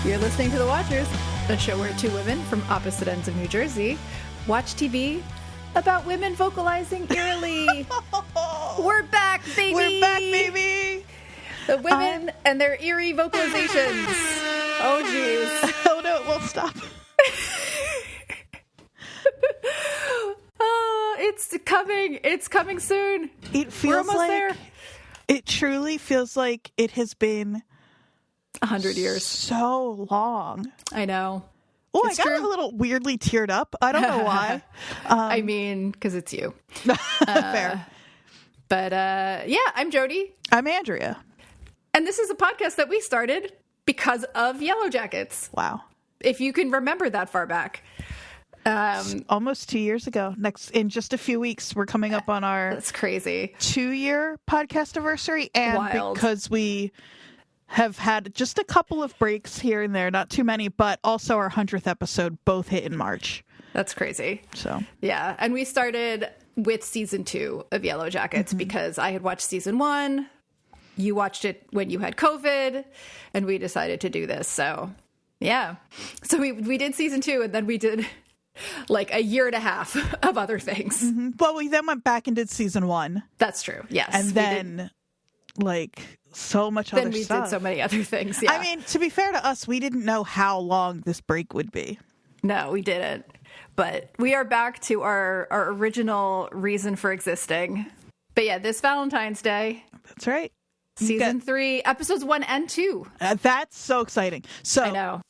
You're listening to The Watchers, a show where two women from opposite ends of New Jersey watch TV about women vocalizing eerily. We're back, baby! We're back, baby! The women and their eerie vocalizations. Oh, jeez. Oh, no, it won't stop. It's coming. It's coming soon. It feels We're almost like there. It truly feels like it has been 100 years. So long. I know. Oh, I got a little weirdly teared up. I don't know why. I mean, because it's you. Fair. But yeah, I'm Jodie. I'm Andrea. And this is a podcast that we started because of Yellowjackets. Wow. If you can remember that far back. Almost 2 years ago. In just a few weeks, we're coming up on our That's crazy 2-year podcast anniversary. And Wild. Because we have had just a couple of breaks here and there, not too many, but also our 100th episode both hit in March. That's crazy. So yeah. And we started with season 2 of Yellowjackets because I had watched season 1. You watched it when you had COVID, and we decided to do this. So yeah. So we did season 2, and then we did like a year and a half of other things. Mm-hmm. Well, we then went back and did season 1. That's true. Yes. And then so much other stuff. Then we did so many other things. Yeah. I mean, to be fair to us, we didn't know how long this break would be. No, we didn't. But we are back to our original reason for existing. But yeah, this Valentine's Day. That's right. Season 3, episodes 1 and 2. That's so exciting. So I know.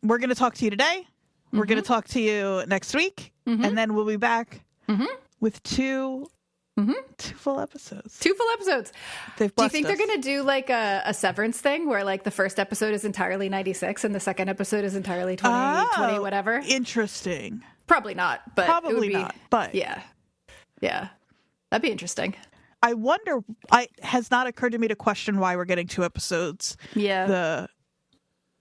We're going to talk to you today. We're going to talk to you next week. And then we'll be back with two full episodes. 2 full episodes. Do you think they're going to do like a severance thing where like the first episode is entirely 96 and the second episode is entirely 20 whatever? Interesting. Probably not. But Probably it would be, not. But yeah. That'd be interesting. I wonder, it has not occurred to me to question why we're getting 2 episodes. Yeah.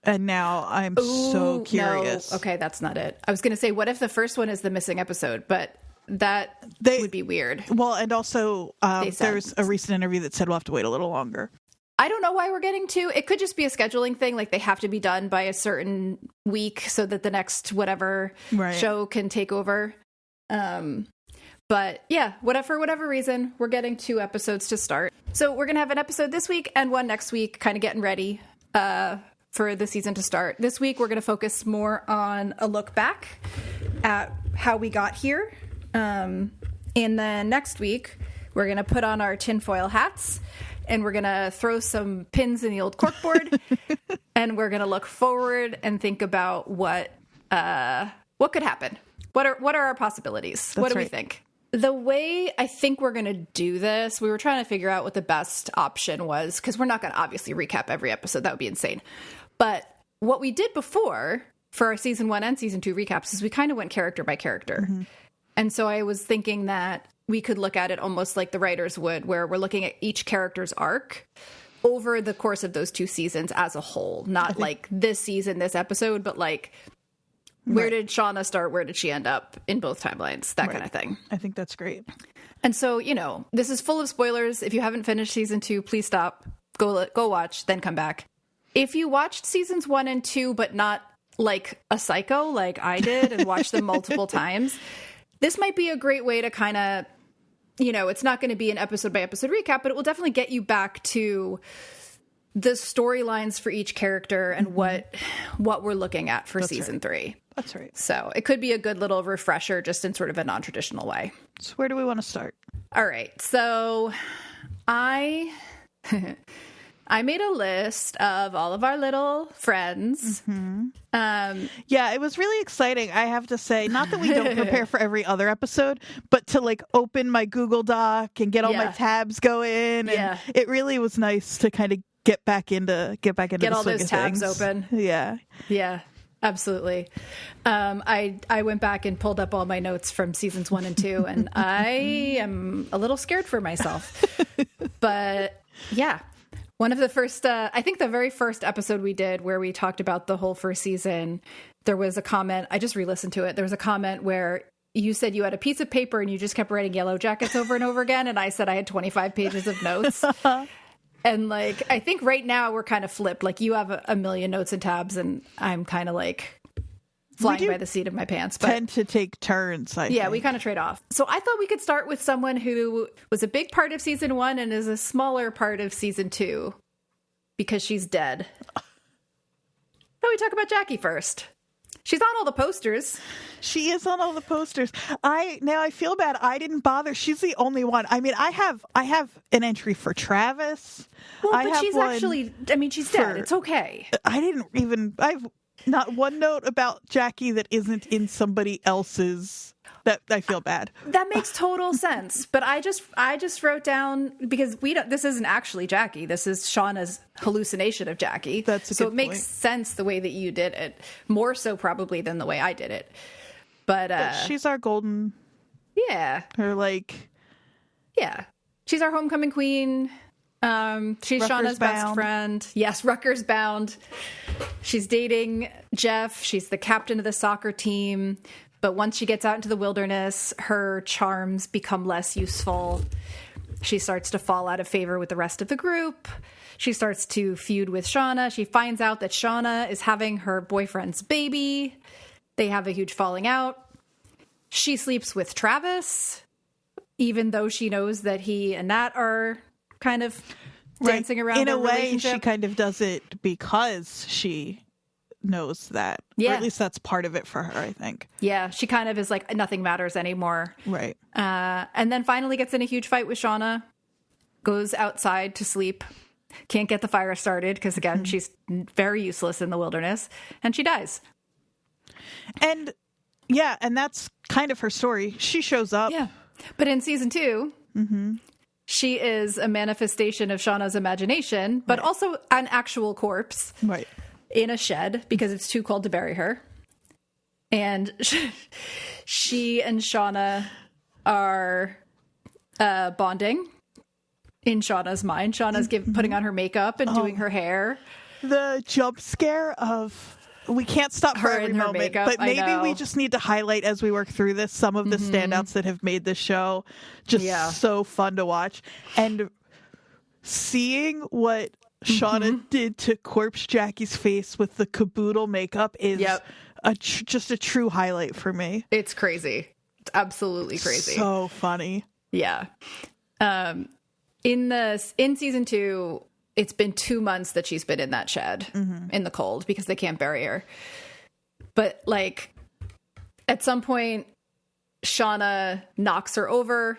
And now I'm so curious. No. Okay, that's not it. I was going to say, what if the first one is the missing episode? But that would be weird. Well, and also there's a recent interview that said we'll have to wait a little longer. I don't know why we're getting 2. It could just be a scheduling thing. Like they have to be done by a certain week so that the next whatever show can take over. But yeah, for whatever reason, we're getting 2 episodes to start. So we're going to have an episode this week and one next week, kind of getting ready for the season to start. This week, we're going to focus more on a look back at how we got here. And then next week, we're going to put on our tinfoil hats and we're going to throw some pins in the old corkboard and we're going to look forward and think about what could happen. What are our possibilities? What do we think? The way I think we're going to do this, we were trying to figure out what the best option was because we're not going to obviously recap every episode. That would be insane. But what we did before for our season 1 and season 2 recaps is we kind of went character by character. And so I was thinking that we could look at it almost like the writers would, where we're looking at each character's arc over the course of those 2 seasons as a whole. Not like this season, this episode, but like where did Shauna start? Where did she end up in both timelines? That kind of thing. I think that's great. And so, this is full of spoilers. If you haven't finished season 2, please stop. Go watch, then come back. If you watched seasons 1 and 2, but not like a psycho like I did and watched them multiple times, this might be a great way to kind of, it's not going to be an episode by episode recap, but it will definitely get you back to the storylines for each character and what we're looking at for season 3. That's right. So it could be a good little refresher just in sort of a non-traditional way. So where do we want to start? All right. So I made a list of all of our little friends. Yeah, it was really exciting. I have to say, not that we don't prepare for every other episode, but to like open my Google Doc and get all my tabs going. And it really was nice to kind of get back into all those tabs open. Yeah. Absolutely. I went back and pulled up all my notes from seasons 1 and 2, and I am a little scared for myself. But yeah, one of the first, I think the very first episode we did where we talked about the whole first season, there was a comment, I just re-listened to it. There was a comment where you said you had a piece of paper and you just kept writing Yellowjackets over and over again. And I said I had 25 pages of notes. And like, I think right now we're kind of flipped. Like, you have a million notes and tabs, and I'm kind of like flying by the seat of my pants. But tend to take turns. I think. We kind of trade off. So I thought we could start with someone who was a big part of season 1 and is a smaller part of season 2 because she's dead. But we talk about Jackie first. She's on all the posters. She is on all the posters. I feel bad. I didn't bother. She's the only one. I mean, I have an entry for Travis. Well, but she's actually, I mean, she's dead. It's okay. I've not one note about Jackie that isn't in somebody else's. That I feel bad. That makes total sense. But I just wrote down, because this isn't actually Jackie. This is Shauna's hallucination of Jackie. That's a good so it point. makes sense the way that you did it, more so probably than the way I did it. But she's our golden. Yeah. Her like. Yeah, she's our homecoming queen. She's Rutgers Shauna's best friend. Yes, Rutgers bound. She's dating Jeff. She's the captain of the soccer team. But once she gets out into the wilderness, her charms become less useful. She starts to fall out of favor with the rest of the group. She starts to feud with Shauna. She finds out that Shauna is having her boyfriend's baby. They have a huge falling out. She sleeps with Travis, even though she knows that he and Nat are kind of dancing around in their a way. relationship. She kind of does it because she knows that. Yeah. Or at least that's part of it for her, I think. Yeah, she kind of is like, nothing matters anymore. Right. And then finally gets in a huge fight with Shauna, goes outside to sleep, can't get the fire started because, again, she's very useless in the wilderness, and she dies. And yeah, and that's kind of her story. She shows up. Yeah. But in season 2, she is a manifestation of Shauna's imagination, but also an actual corpse. Right. In a shed because it's too cold to bury her. And she and Shauna are bonding in Shauna's mind. Shauna's putting on her makeup and doing her hair. The jump scare of we can't stop for Her every in her moment, makeup, but I maybe know. we just need to highlight as we work through this some of the standouts that have made the show just so fun to watch. And seeing what Shauna did to corpse Jackie's face with the caboodle makeup is just a true highlight for me. It's crazy. It's absolutely crazy. So funny. Yeah. In season 2, it's been 2 months that she's been in that shed in the cold because they can't bury her. But like at some point, Shauna knocks her over,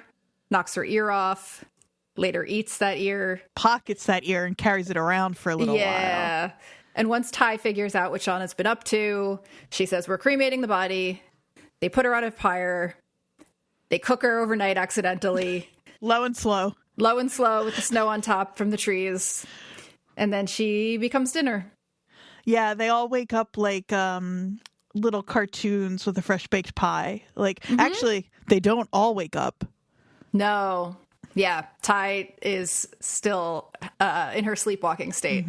knocks her ear off, later eats that ear, pockets that ear, and carries it around for a little while. And once Ty figures out what Shauna's been up to, she says, we're cremating the body. They put her on a pyre. They cook her overnight accidentally. Low and slow with the snow on top from the trees. And then she becomes dinner. Yeah, they all wake up like little cartoons with a fresh baked pie. Like, actually, they don't all wake up. No. Yeah, Ty is still in her sleepwalking state.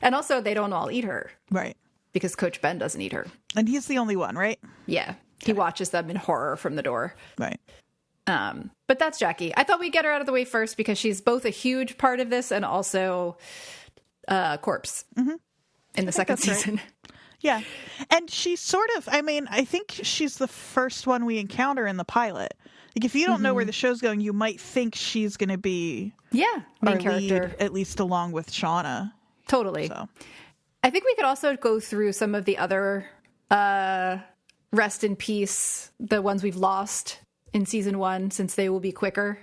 And also, they don't all eat her. Right. Because Coach Ben doesn't eat her. And he's the only one, right? Yeah. He watches them in horror from the door. Right. But that's Jackie. I thought we'd get her out of the way first because she's both a huge part of this and also corpse in the second season. Right. Yeah. And she's sort of, I mean, I think she's the first one we encounter in the pilot. Like, if you don't know where the show's going, you might think she's going to be main character, lead, at least along with Shauna. Totally. So. I think we could also go through some of the other rest in peace, the ones we've lost in season 1, since they will be quicker.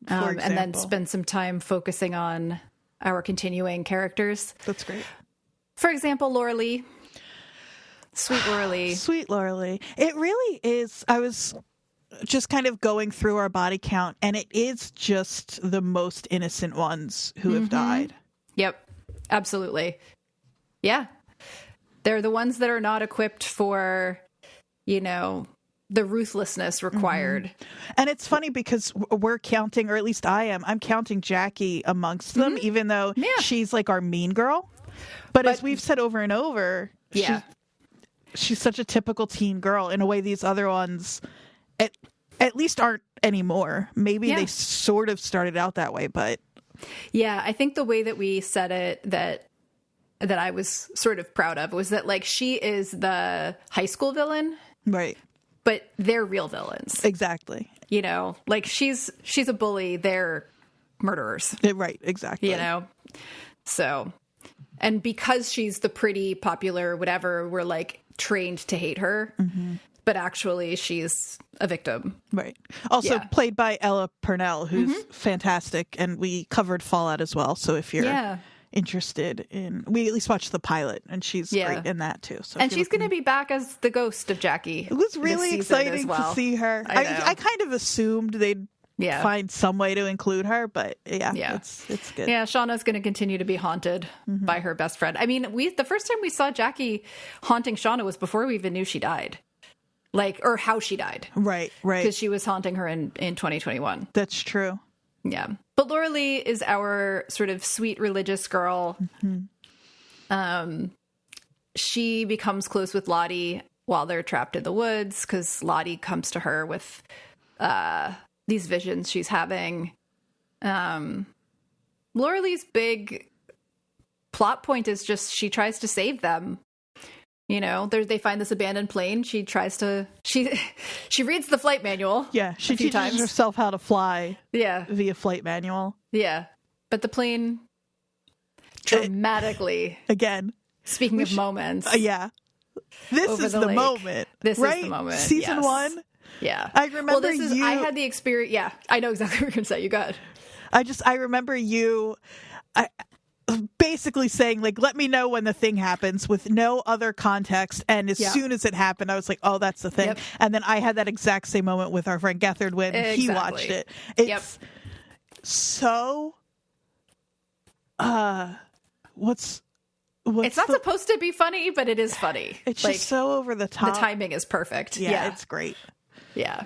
And then spend some time focusing on our continuing characters. That's great. For example, Laura Lee. Sweet Laura Lee. Sweet Laura Lee. It really is. I was just kind of going through our body count, and it is just the most innocent ones who have died. Yep. Absolutely. Yeah. They're the ones that are not equipped for, the ruthlessness required. And it's funny because we're counting, or at least I am, I'm counting Jackie amongst them, even though she's like our mean girl. But as we've said over and over, she's such a typical teen girl in a way these other ones at least aren't anymore. Maybe they sort of started out that way, but Yeah, I think the way that we said it that I was sort of proud of was that, like, she is the high school villain. Right. But they're real villains. Exactly. You know, like, she's a bully, they're murderers. Right, exactly. You know? So, and because she's the pretty, popular, whatever, we're, like, trained to hate her. Mm-hmm. But actually, she's a victim. Right. Also played by Ella Purnell, who's fantastic. And we covered Fallout as well. So if you're interested in... We at least watched the pilot, and she's great in that, too. So and she's going to be back as the ghost of Jackie. It was really exciting to see her. I kind of assumed they'd find some way to include her, but it's good. Yeah, Shauna's going to continue to be haunted by her best friend. I mean, the first time we saw Jackie haunting Shauna was before we even knew she died. Like, or how she died. Right. Because she was haunting her in 2021. That's true. Yeah. But Laura Lee is our sort of sweet religious girl. Mm-hmm. She becomes close with Lottie while they're trapped in the woods because Lottie comes to her with these visions she's having. Laura Lee's big plot point is just she tries to save them. You know, they find this abandoned plane. She tries to... She reads the flight manual. Yeah, she teaches herself how to fly via flight manual. Yeah, but the plane dramatically... Again. Speaking of moments. This is the moment. This is the moment. Season 1? Yeah. I remember I had the experience... Yeah, I know exactly what you're going to say. You got it. I remember you... basically saying, like, let me know when the thing happens with no other context, and as soon as it happened I was like, oh, that's the thing. And then I had that exact same moment with our friend Gethard when he watched it. It's so what's it's not supposed to be funny, but it is funny. It's like, just so over the top. The timing is perfect. It's great. Yeah,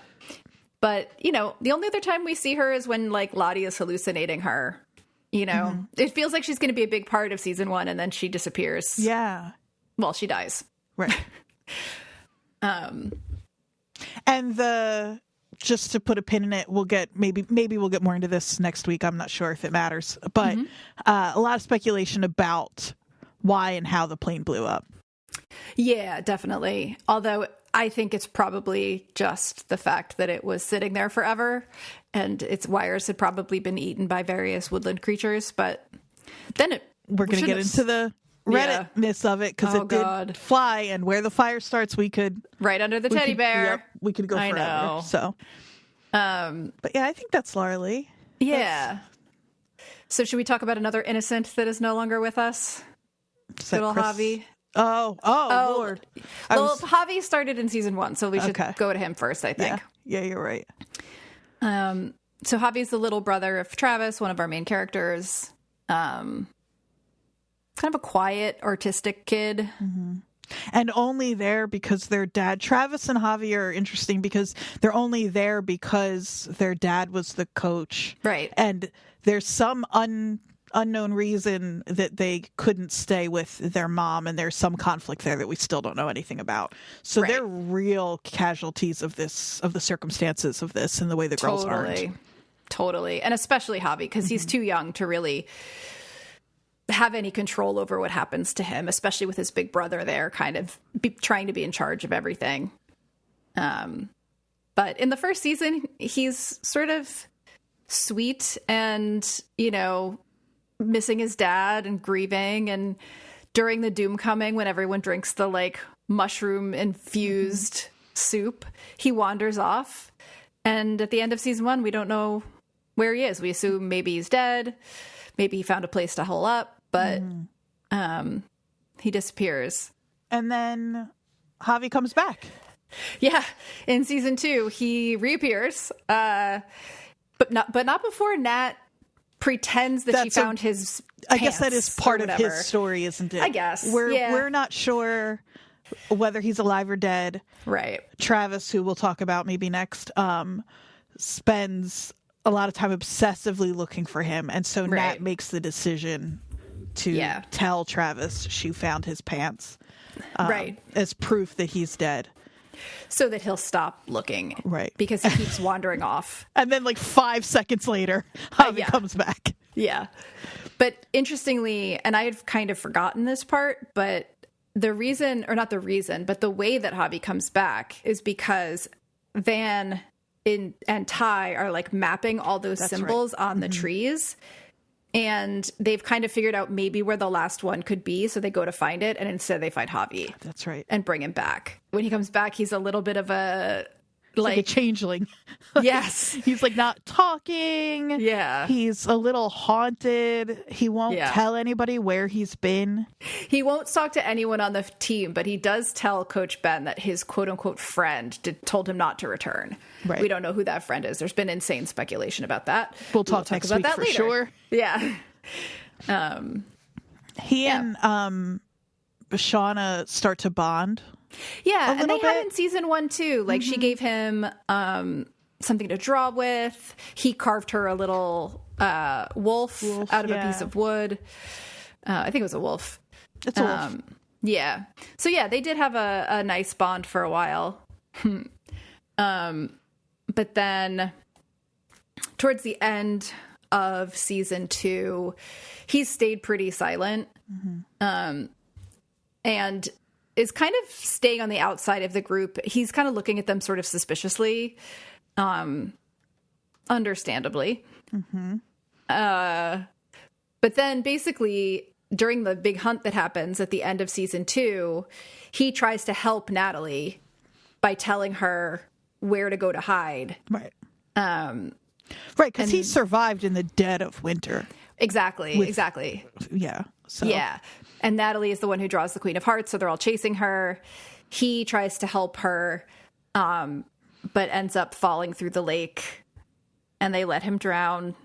but you know, the only other time we see her is when, like, Lottie is hallucinating her. You know, it feels like she's going to be a big part of season 1, and then she disappears. Yeah. Well, she dies. Right. And just to put a pin in it, we'll get maybe we'll get more into this next week. I'm not sure if it matters, but a lot of speculation about why and how the plane blew up. Yeah, definitely. Although I think it's probably just the fact that it was sitting there forever and its wires had probably been eaten by various woodland creatures. But then we're going to get into the Reddit-ness of it because it did fly, and where the fire starts, we could... Right under the teddy bear. Yep, we could go forever. I know. So, but yeah, I think that's Laura Lee. Yeah. So should we talk about another innocent that is no longer with us? Little Javi. Oh, Lord. Well, Javi started in season 1, so we should go to him first, I think. Yeah, you're right. So Javi's the little brother of Travis, one of our main characters. Kind of a quiet, artistic kid. Mm-hmm. And only there because their dad... Travis and Javi are interesting because they're only there because their dad was the coach. Right. And there's some unknown reason that they couldn't stay with their mom, and there's some conflict there that we still don't know anything about. So they're real casualties of the circumstances of this and the way the girls aren't. Totally. And especially Javi, because he's too young to really have any control over what happens to him, especially with his big brother there kind of trying to be in charge of everything. But in the first season, he's sort of sweet and, you know, missing his dad and grieving. And during the doom coming, when everyone drinks the, like, mushroom infused soup, he wanders off. And at the end of season 1, we don't know where he is. We assume maybe he's dead. Maybe he found a place to hole up, but he disappears. And then Javi comes back. Yeah. In season 2, he reappears. But not before Nat pretends that she found his pants. I guess that is part of his story, isn't it? I guess. We're not sure whether he's alive or dead. Right. Travis, who we'll talk about maybe next, spends a lot of time obsessively looking for him. And so Nat makes the decision to tell Travis she found his pants. As proof that he's dead. So that he'll stop looking. Right. Because he keeps wandering off. And then, like, 5 seconds later, Javi comes back. Yeah. But interestingly, and I had kind of forgotten this part, but the reason, or not the reason, but the way that Javi comes back is because Van and Ty are like mapping all those symbols on the trees. And they've kind of figured out maybe where the last one could be. So they go to find it. And instead they find Javi. That's right. And bring him back. When he comes back, he's a little bit of a... like a changeling. Yes. He's like not talking. Yeah. He's a little haunted. He won't tell anybody where he's been. He won't talk to anyone on the team, but he does tell Coach Ben that his quote unquote friend told him not to return. Right. We don't know who that friend is. There's been insane speculation about that. We'll talk next about week that for later. sure. Yeah. He and Shauna start to bond. Yeah, and they had in season 1 too. Like she gave him something to draw with. He carved her a little wolf out of a piece of wood. I think it was a wolf. It's a wolf. Yeah. So yeah, they did have a nice bond for a while. But then towards the end of season 2, he stayed pretty silent. And is kind of staying on the outside of the group. He's kind of looking at them sort of suspiciously, understandably. But then basically during the big hunt that happens at the end of season 2, he tries to help Natalie by telling her where to go to hide. Right. Because he survived in the dead of winter. Exactly. Yeah. So. Yeah. And Natalie is the one who draws the Queen of Hearts, so they're all chasing her. He tries to help her, but ends up falling through the lake, and they let him drown,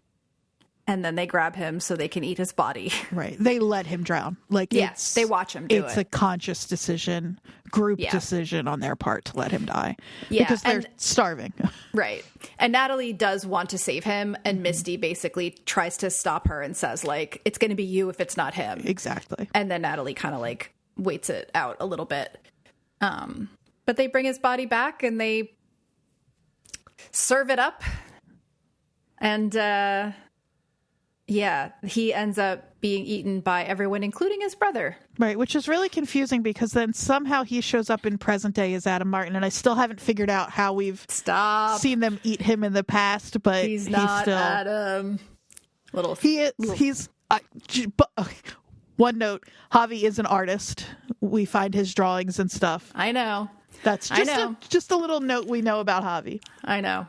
and then they grab him so they can eat his body. Right. They let him drown. Like, yes, they watch him do it. It's a conscious decision, group decision on their part to let him die. Yeah. Because they're starving. Right. And Natalie does want to save him, and Misty basically tries to stop her and says, like, it's going to be you if it's not him. Exactly. And then Natalie kind of, like, waits it out a little bit. But they bring his body back, and they serve it up. And, yeah, he ends up being eaten by everyone, including his brother. Right, which is really confusing because then somehow he shows up in present day as Adam Martin, and I still haven't figured out how we've seen them eat him in the past, but he's not still Adam. One note, Javi is an artist. We find his drawings and stuff. I know. That's just a little note we know about Javi. I know.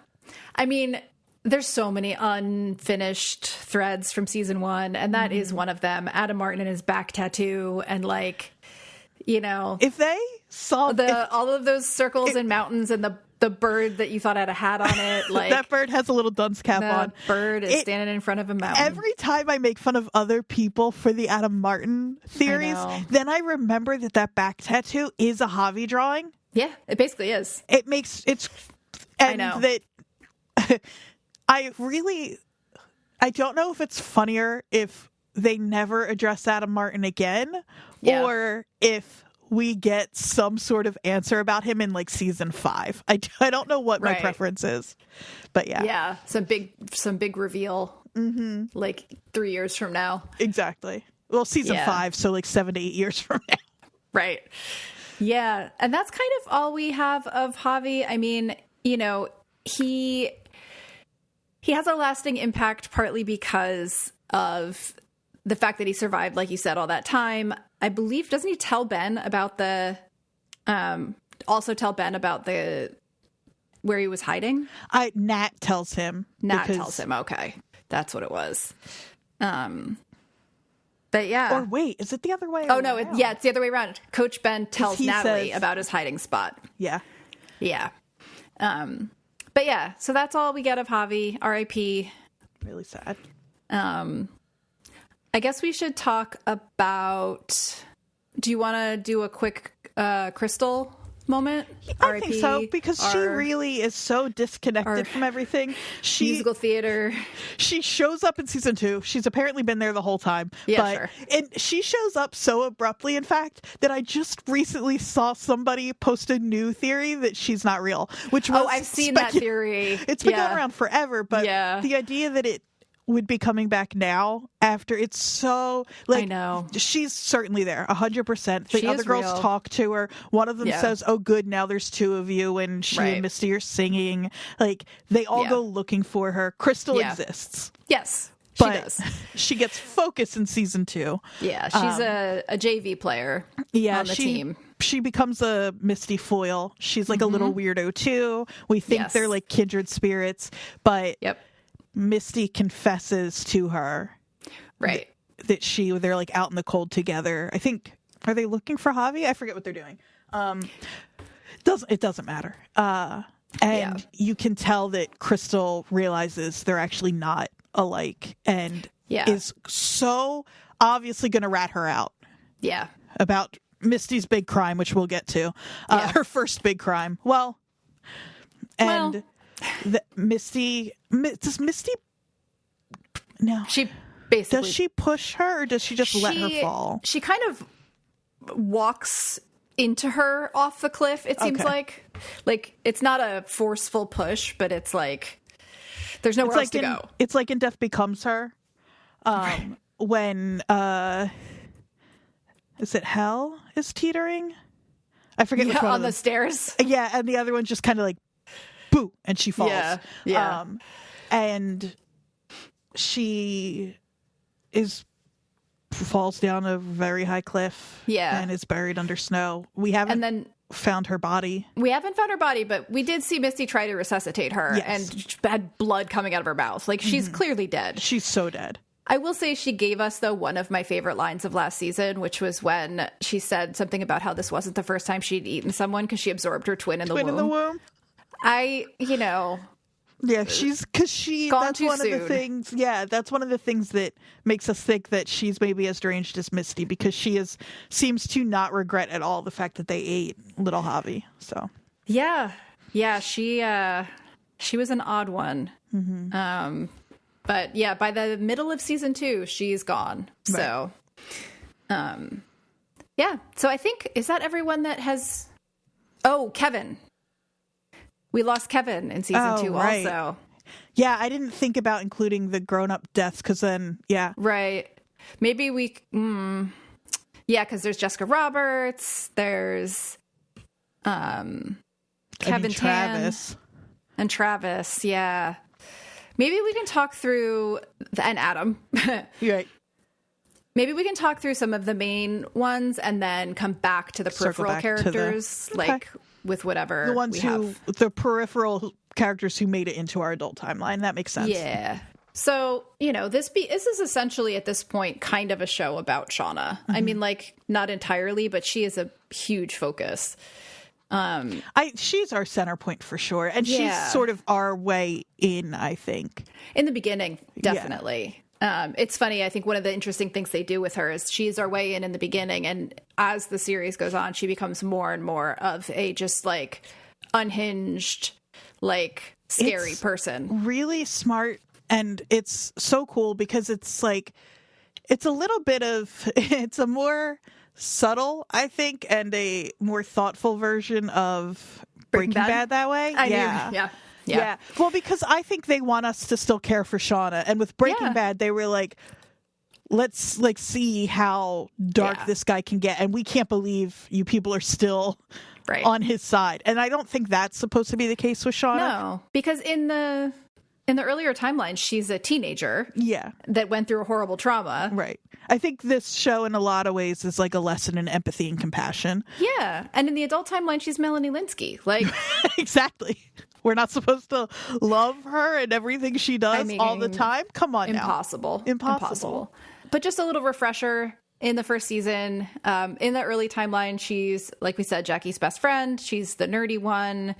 I mean, there's so many unfinished threads from season 1, and that is one of them. Adam Martin and his back tattoo, and like, you know, if they saw all of those circles and mountains and the bird that you thought had a hat on it, like that bird has a little dunce cap on. Bird is standing in front of a mountain. Every time I make fun of other people for the Adam Martin theories, then I remember that back tattoo is a Javi drawing. Yeah, it basically is. I know that. I don't know if it's funnier if they never address Adam Martin again, or if we get some sort of answer about him in like season 5. I don't know what my preference is, but yeah, some big reveal, like 3 years from now. Exactly. Well, season 5, so like 7 to 8 years from now. Right. Yeah, and that's kind of all we have of Javi. I mean, you know, he has a lasting impact partly because of the fact that he survived, like you said, all that time. I believe, doesn't he tell Ben about where he was hiding? Nat tells him. Okay. That's what it was. But yeah. Or wait, is it the other way around? Oh, no. It's the other way around. Coach Ben tells Natalie about his hiding spot. Yeah. Yeah. But yeah, so that's all we get of Javi. R.I.P. Really sad. I guess we should talk about... Do you want to do a quick Crystal moment? I think so, because she really is so disconnected from everything. Musical theater. She shows up in season 2. She's apparently been there the whole time. Yeah, sure. And she shows up so abruptly, in fact, that I just recently saw somebody post a new theory that she's not real. Which was I've seen that theory. It's been going around forever, but the idea that it would be coming back now after it's so like, I know. She's certainly there 100%. The She other is girls real. talk to her. One of them says, oh good, now there's two of you, and she and Misty are singing. Like, they all go looking for her. Crystal exists. Yes, she does. She gets focus in season 2. Yeah, she's a JV player on the team. She becomes a Misty foil. She's like a little weirdo too. We think they're like kindred spirits, but Misty confesses to her that they're like out in the cold together. I think, are they looking for Javi? I forget what they're doing. It doesn't matter. And you can tell that Crystal realizes they're actually not alike, and is so obviously going to rat her out. Yeah. About Misty's big crime, which we'll get to. Her first big crime. Misty... Does Misty... No. She basically... Does she push her, or does she just let her fall? She kind of walks into her off the cliff, it seems like. Like, it's not a forceful push, but it's like... There's nowhere else to go. It's like in Death Becomes Her. When... Is it Hell is teetering? I forget which one. On the stairs? Yeah, and the other one just kind of like, boo, and she falls. Yeah. And she falls down a very high cliff. Yeah. And is buried under snow. We haven't found her body. We haven't found her body, but we did see Misty try to resuscitate her and had blood coming out of her mouth. Like, she's clearly dead. She's so dead. I will say she gave us, though, one of my favorite lines of last season, which was when she said something about how this wasn't the first time she'd eaten someone because she absorbed her twin in the womb. Yeah, that's one of the things. Yeah, that's one of the things that makes us think that she's maybe as deranged as Misty, because she seems to not regret at all the fact that they ate little Javi. So yeah, she was an odd one. Mm-hmm. But yeah, by the middle of season 2, she's gone. Right. So, So I think, is that everyone that has? Oh, Kevin. We lost Kevin in season 2 also. Yeah, I didn't think about including the grown-up deaths, because then, Right. Maybe we... because there's Jessica Roberts, there's Kevin Travis. Tan, and Travis, Maybe we can talk through... And Adam. Right. Maybe we can talk through some of the main ones and then come back to the peripheral characters, with whatever the ones the peripheral characters who made it into our adult timeline. That makes sense. Yeah. So, this is essentially at this point kind of a show about Shauna. Mm-hmm. I mean, like, not entirely, but she is a huge focus. She's our center point for sure, and she's sort of our way in, I think. In the beginning, definitely. It's funny, I think one of the interesting things they do with her is she's our way in the beginning, and as the series goes on, she becomes more and more of a just, like, unhinged, like, scary person. Really smart, and it's so cool because it's, like, it's a little bit of... It's a more... subtle, I think, and a more thoughtful version of Breaking Bad that way. Yeah. Well, because I think they want us to still care for Shauna, and with Breaking Bad, they were like, let's see how dark this guy can get, and we can't believe you people are still on his side. And I don't think that's supposed to be the case with Shauna. No, because in the earlier timeline, she's a teenager. Yeah. That went through a horrible trauma. Right. I think this show in a lot of ways is like a lesson in empathy and compassion. Yeah. And in the adult timeline, she's Melanie Linsky. Like, exactly. We're not supposed to love her and everything she does all the time. Come on Impossible. Now. Impossible. But just a little refresher. In the first season, in the early timeline, she's, like we said, Jackie's best friend. She's the nerdy one.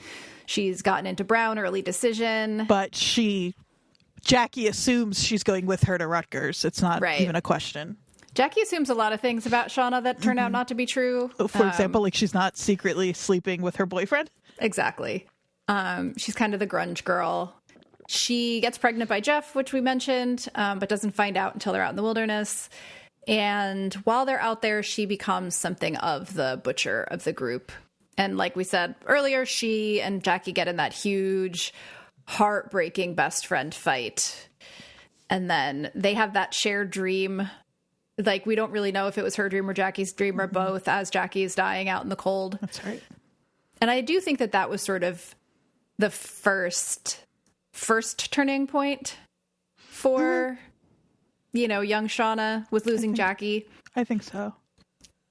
She's gotten into Brown early decision. But Jackie assumes she's going with her to Rutgers. It's not even a question. Jackie assumes a lot of things about Shauna that turn out not to be true. For example, like she's not secretly sleeping with her boyfriend. Exactly. She's kind of the grunge girl. She gets pregnant by Jeff, which we mentioned, but doesn't find out until they're out in the wilderness. And while they're out there, she becomes something of the butcher of the group. And like we said earlier, she and Jackie get in that huge, heartbreaking best friend fight. And then they have that shared dream. Like, we don't really know if it was her dream or Jackie's dream or both, as Jackie is dying out in the cold. That's right. And I do think that that was sort of the first turning point for, young Shauna with losing Jackie. I think so.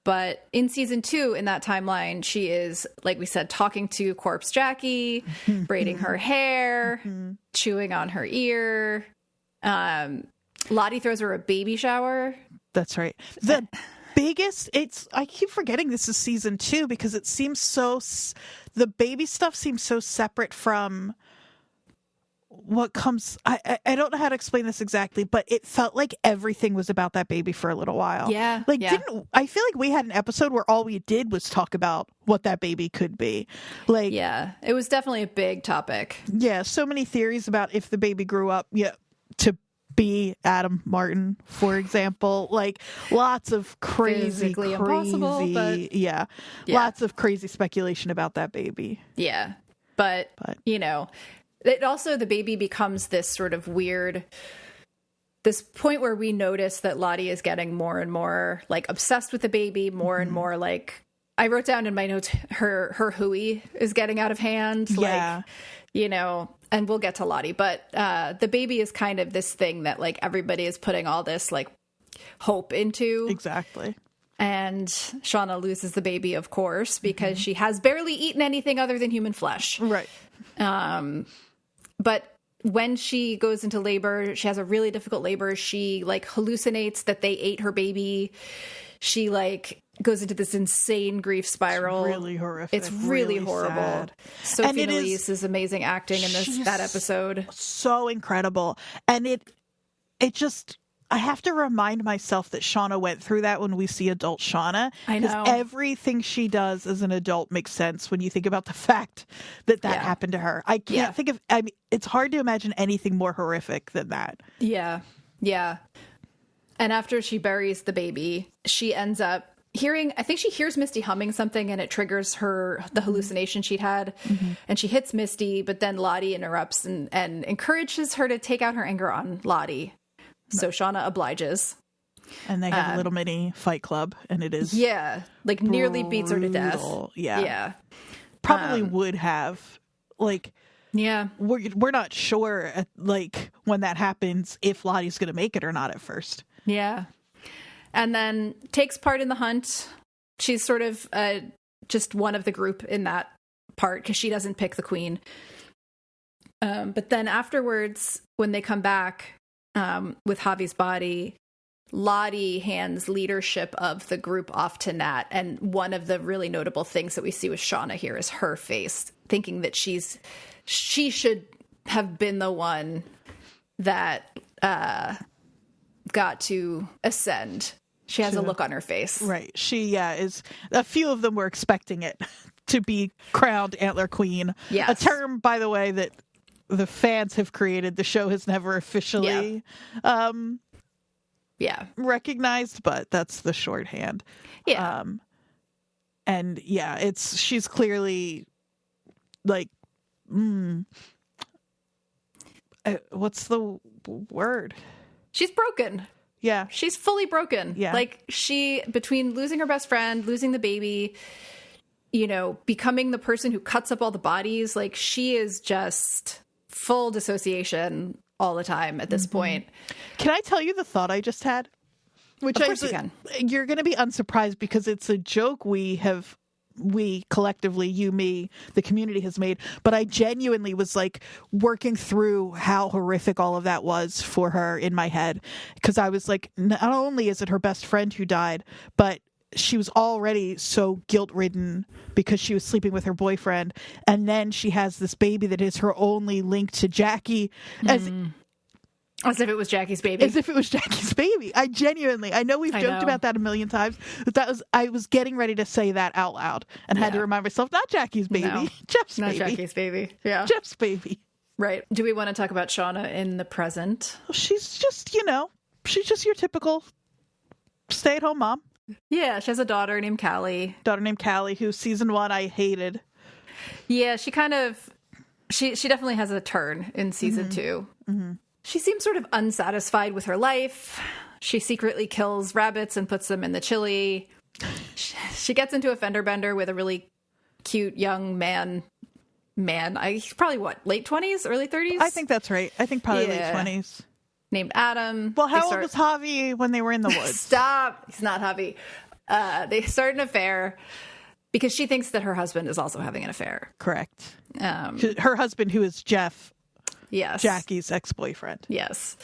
But in season 2, in that timeline, she is, like we said, talking to corpse Jackie, braiding her hair, chewing on her ear. Lottie throws her a baby shower. That's right. The biggest, I keep forgetting this is season 2 because it seems the baby stuff seems so separate from what comes. I don't know how to explain this exactly, but it felt like everything was about that baby for a little while. Yeah. I feel like we had an episode where all we did was talk about what that baby could be. Like, yeah, it was definitely a big topic. Yeah. So many theories about if the baby grew up, to be Adam Martin, for example. Like, lots of Physically impossible, but lots of crazy speculation about that baby. Yeah. But it also, the baby becomes this sort of weird, this point where we notice that Lottie is getting more and more like obsessed with the baby, more and more like, I wrote down in my notes, her hooey is getting out of hand. Yeah. Like, and we'll get to Lottie, but the baby is kind of this thing that like everybody is putting all this like hope into. Exactly. And Shauna loses the baby, of course, because she has barely eaten anything other than human flesh. Right. But when she goes into labor, she has a really difficult labor. She like hallucinates that they ate her baby. She like goes into this insane grief spiral. It's really horrific. It's really horrible. Sad. Sophie Nélisse is amazing acting in that episode. So incredible. And it just, I have to remind myself that Shauna went through that when we see adult Shauna. I know. Everything she does as an adult makes sense when you think about the fact that happened to her. I can't think of, it's hard to imagine anything more horrific than that. Yeah. Yeah. And after she buries the baby, she ends up I think she hears Misty humming something and it triggers the hallucination she'd had. And she hits Misty, but then Lottie interrupts and encourages her to take out her anger on Lottie. So Shauna obliges. And they have a little mini fight club, and it is like nearly beats her to death. Yeah. Probably would have, like, we're not sure like when that happens if Lottie's going to make it or not at first. Yeah. And then takes part in the hunt. She's sort of just one of the group in that part because she doesn't pick the queen. But then afterwards, when they come back with Javi's body, Lottie hands leadership of the group off to Nat. And one of the really notable things that we see with Shauna here is her face, thinking that she should have been the one that got to ascend. She has a look on her face. Right. She is. A few of them were expecting it to be crowned Antler Queen. Yes. A term, by the way, that the fans have created. The show has never officially recognized, but that's the shorthand. Yeah. And she's clearly like, what's the word? She's broken. Yeah. She's fully broken. Yeah. Like, between losing her best friend, losing the baby, becoming the person who cuts up all the bodies, like, she is just full dissociation all the time at this point. Can I tell you the thought I just had? Of course you can. You're going to be unsurprised because it's a joke we collectively, you, me, the community has made. But I genuinely was like working through how horrific all of that was for her in my head. Because I was like, not only is it her best friend who died, but she was already so guilt-ridden because she was sleeping with her boyfriend. And then she has this baby that is her only link to Jackie. As if it was Jackie's baby. As if it was Jackie's baby. I know we've joked about that a million times, but I was getting ready to say that out loud and had to remind myself, not Jackie's baby, no, Jeff's not baby. Not Jackie's baby. Yeah. Jeff's baby. Right. Do we want to talk about Shauna in the present? She's just, she's just your typical stay-at-home mom. Yeah, she has a daughter named Callie. Who season 1 I hated. Yeah, she kind of, she definitely has a turn in season 2. She seems sort of unsatisfied with her life. She secretly kills rabbits and puts them in the chili. She gets into a fender bender with a really cute young man. He's probably late 20s, early 30s? I think that's right. I think probably late 20s. Named Adam. Well, how old was Javi when they were in the woods? Stop. He's not Javi. They start an affair because she thinks that her husband is also having an affair. Correct. Her husband, who is Jeff. Yes. Jackie's ex-boyfriend. Yes.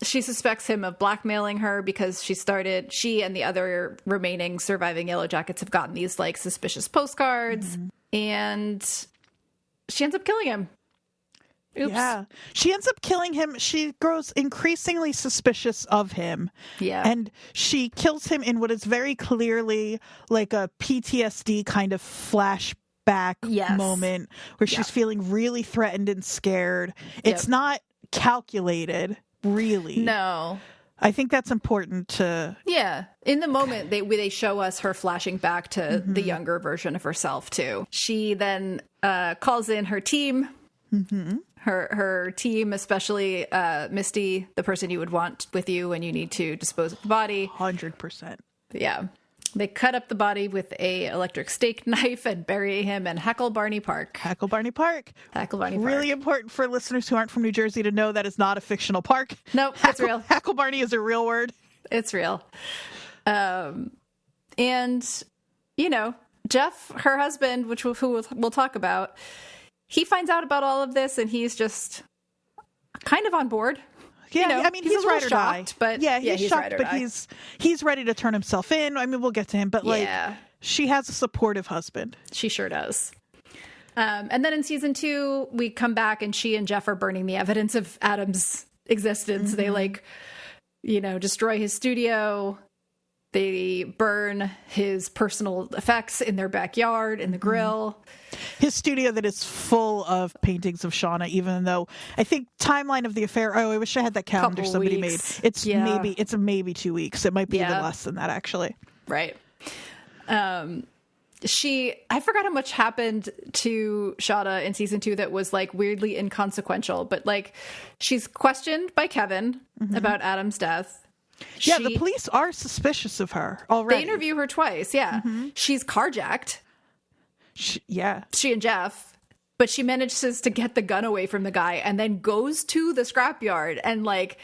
She suspects him of blackmailing her because she and the other remaining surviving Yellowjackets have gotten these like suspicious postcards, and she ends up killing him. Oops. Yeah. She ends up killing him. She grows increasingly suspicious of him. Yeah. And she kills him in what is very clearly like a PTSD kind of flashback moment where she's feeling really threatened and scared. It's not calculated, really. No. I think that's important to... Yeah. In the moment, they show us her flashing back to the younger version of herself, too. She then calls in her team. Her team, especially Misty, the person you would want with you when you need to dispose of the body. 100%. Yeah. They cut up the body with a electric steak knife and bury him in Hacklebarney Park. Hacklebarney Park. Really important for listeners who aren't from New Jersey to know that is not a fictional park. Nope, it's real. Hacklebarney is a real word. It's real. And, Jeff, her who we'll talk about, he finds out about all of this and he's just kind of on board. Yeah, I mean, he's right or die. But he's shocked, but he's ready to turn himself in. I mean, we'll get to him, but she has a supportive husband. She sure does. And then in season 2, we come back and she and Jeff are burning the evidence of Adam's existence. They destroy his studio. They burn his personal effects in their backyard, in the grill. His studio that is full of paintings of Shauna, even though I think timeline of the affair, I wish I had that calendar somebody made. It's maybe 2 weeks. It might be even less than that, actually. Right. I forgot how much happened to Shauna in season 2 that was like weirdly inconsequential, but like she's questioned by Kevin about Adam's death. The police are suspicious of her already. They interview her twice, She's carjacked. She and Jeff. But she manages to get the gun away from the guy and then goes to the scrapyard and, like,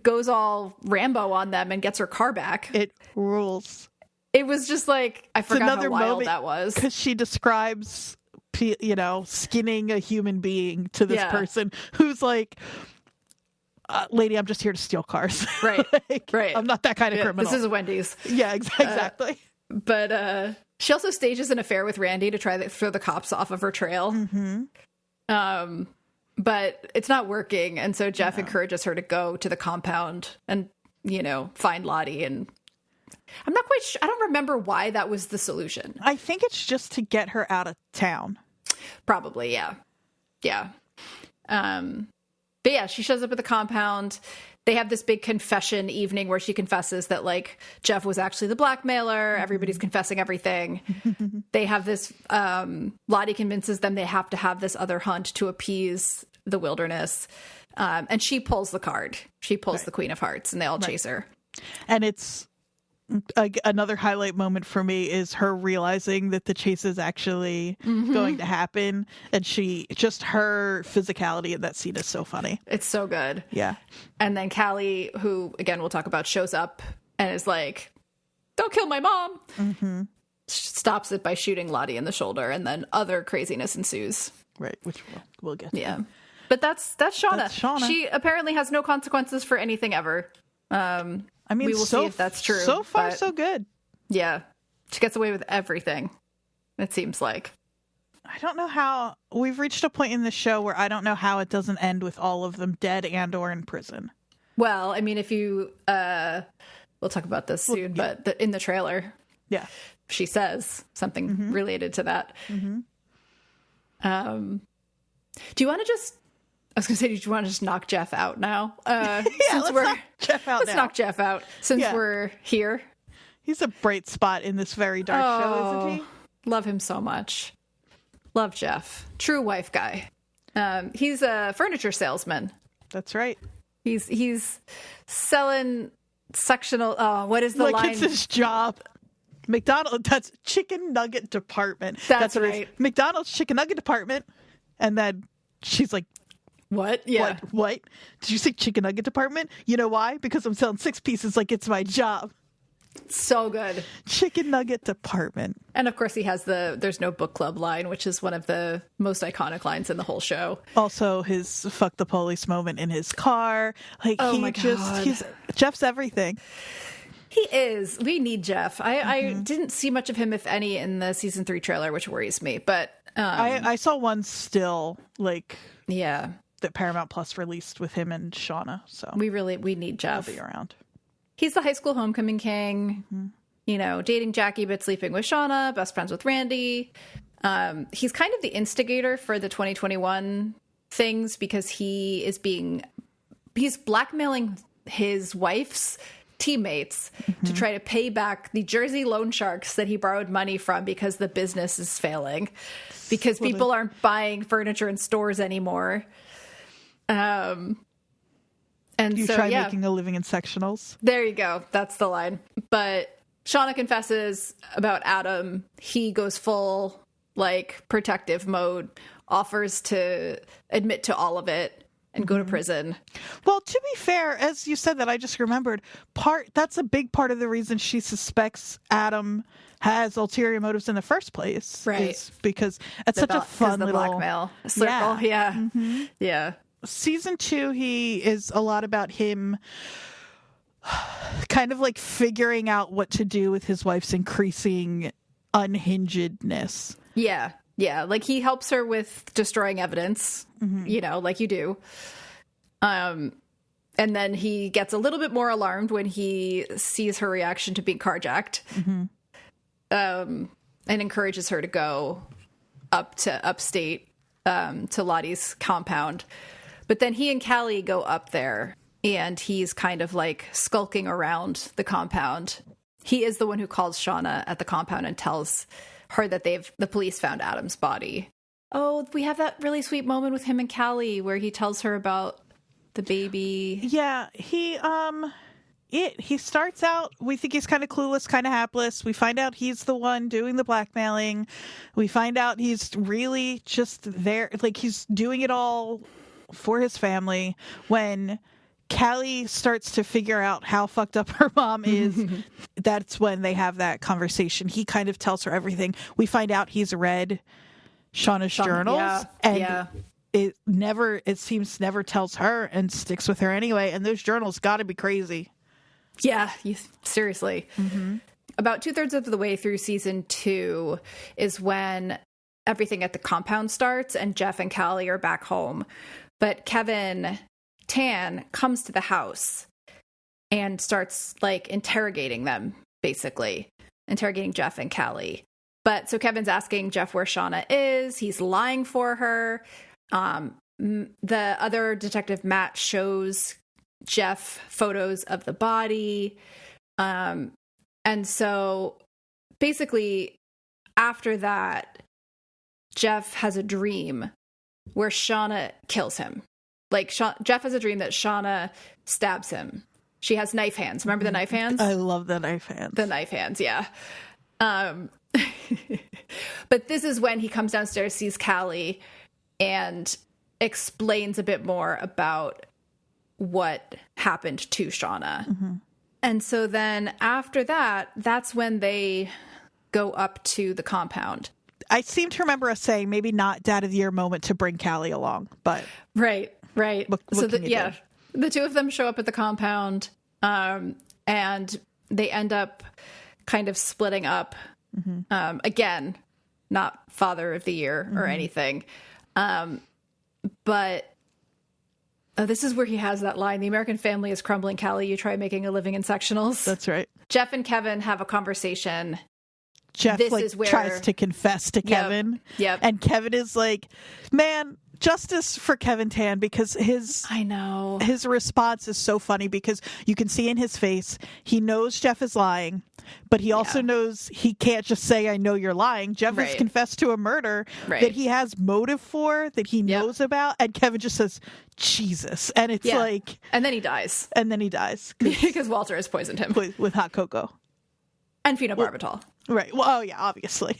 goes all Rambo on them and gets her car back. It rules. It was just, like, I forgot how wild that was. Because she describes, skinning a human being to this person who's like... lady, I'm just here to steal cars. Right. Right. I'm not that kind of criminal. This is a Wendy's. Yeah, exactly. But she also stages an affair with Randy to try to throw the cops off of her trail. But it's not working. And so Jeff encourages her to go to the compound and, find Lottie. And I'm not quite sure. I don't remember why that was the solution. I think it's just to get her out of town. Probably, yeah. Yeah. But yeah, she shows up at the compound. They have this big confession evening where she confesses that, like, Jeff was actually the blackmailer. Everybody's confessing everything. They have this, Lottie convinces them they have to have this other hunt to appease the wilderness. And she pulls the card. She pulls the Queen of Hearts, and they all chase her. And it's another highlight moment for me is her realizing that the chase is actually going to happen, and her physicality in that scene is so funny. It's so good. Yeah. And then Callie, who again we'll talk about, shows up and is like, "Don't kill my mom." Stops it by shooting Lottie in the shoulder, and then other craziness ensues. Right, which we'll get to. Yeah. But that's Shauna. She apparently has no consequences for anything ever. I mean, we will see if that's true. So far, so good. Yeah. She gets away with everything, it seems like. I don't know how... We've reached a point in the show where I don't know how it doesn't end with all of them dead and or in prison. Well, I mean, if you... we'll talk about this soon, but in the trailer... Yeah. She says something related to that. Do you want to just... I was going to say, do you want to just knock Jeff out now? Let's knock Jeff out Let's knock Jeff out since we're here. He's a bright spot in this very dark show, isn't he? Love him so much. Love Jeff. True wife guy. He's a furniture salesman. That's right. He's selling sectional. Oh, what is the line? It's his job. McDonald's. That's chicken nugget department. That's right. McDonald's chicken nugget department. And then she's like, "What? Yeah. What? Did you say chicken nugget department? You know why? Because I'm selling 6 pieces like it's my job." So good. Chicken nugget department. And of course he has the "there's no book club" line, which is one of the most iconic lines in the whole show. Also his fuck the police moment in his car. Like, oh my God. Jeff's everything. He is. We need Jeff. I didn't see much of him, if any, in the season 3 trailer, which worries me. But I saw one still, like, yeah, that Paramount Plus released with him and Shauna. So we need Jeff. He'll be around. He's the high school homecoming king, dating Jackie but sleeping with Shauna, best friends with Randy. He's kind of the instigator for the 2021 things because he's blackmailing his wife's teammates to try to pay back the Jersey loan sharks that he borrowed money from because the business is failing, because people aren't buying furniture in stores anymore. And you try making a living in sectionals. There you go. That's the line. But Shauna confesses about Adam. He goes full, protective mode, offers to admit to all of it and go to prison. Well, to be fair, as you said that, I just remembered, that's a big part of the reason she suspects Adam has ulterior motives in the first place. Right. Is because it's such a fun little blackmail circle. Yeah. Mm-hmm. Yeah. Season 2, he is a lot about him kind of figuring out what to do with his wife's increasing unhingedness. Yeah. Yeah. He helps her with destroying evidence, like you do. And then he gets a little bit more alarmed when he sees her reaction to being carjacked, and encourages her to go up to upstate, to Lottie's compound. But then he and Callie go up there, and he's kind of skulking around the compound. He is the one who calls Shauna at the compound and tells her that the police found Adam's body. Oh, we have that really sweet moment with him and Callie where he tells her about the baby. Yeah, he starts out, we think he's kind of clueless, kind of hapless. We find out he's the one doing the blackmailing. We find out he's really just there, he's doing it all for his family. When Callie starts to figure out how fucked up her mom is, that's when they have that conversation. He kind of tells her everything. We find out he's read Shauna's journals, and it seems never tells her and sticks with her anyway. And those journals got to be crazy. Yeah, seriously. About 2/3 of the way through season 2 is when everything at the compound starts, and Jeff and Callie are back home. But Kevin Tan comes to the house and starts interrogating them, basically interrogating Jeff and Callie. But so Kevin's asking Jeff where Shauna is. He's lying for her. The other detective, Matt, shows Jeff photos of the body. And so basically after that, Jeff has a dream where Shauna kills him. Jeff has a dream that Shauna stabs him. She has knife hands. Remember the knife hands? I love the knife hands. The knife hands, yeah. But this is when he comes downstairs, sees Callie, and explains a bit more about what happened to Shauna. And so then after that, that's when they go up to the compound. I seem to remember us saying maybe not Dad of the Year moment to bring Callie along, but right. What so do? The two of them show up at the compound, and they end up kind of splitting up. Again, not Father of the Year or anything, but this is where he has that line: "The American family is crumbling, Callie. You try making a living in sectionals." That's right. Jeff and Kevin have a conversation. Jeff tries to confess to Kevin. Yep. And Kevin is like, "Man, justice for Kevin Tan, because his response is so funny, because you can see in his face he knows Jeff is lying, but he also knows he can't just say, I know you're lying. Jeff has confessed to a murder that he has motive for, that he knows about, and Kevin just says, Jesus. And it's like... And then he dies. Because Walter has poisoned him. With hot cocoa. And phenobarbital. Right. Well, oh yeah, obviously.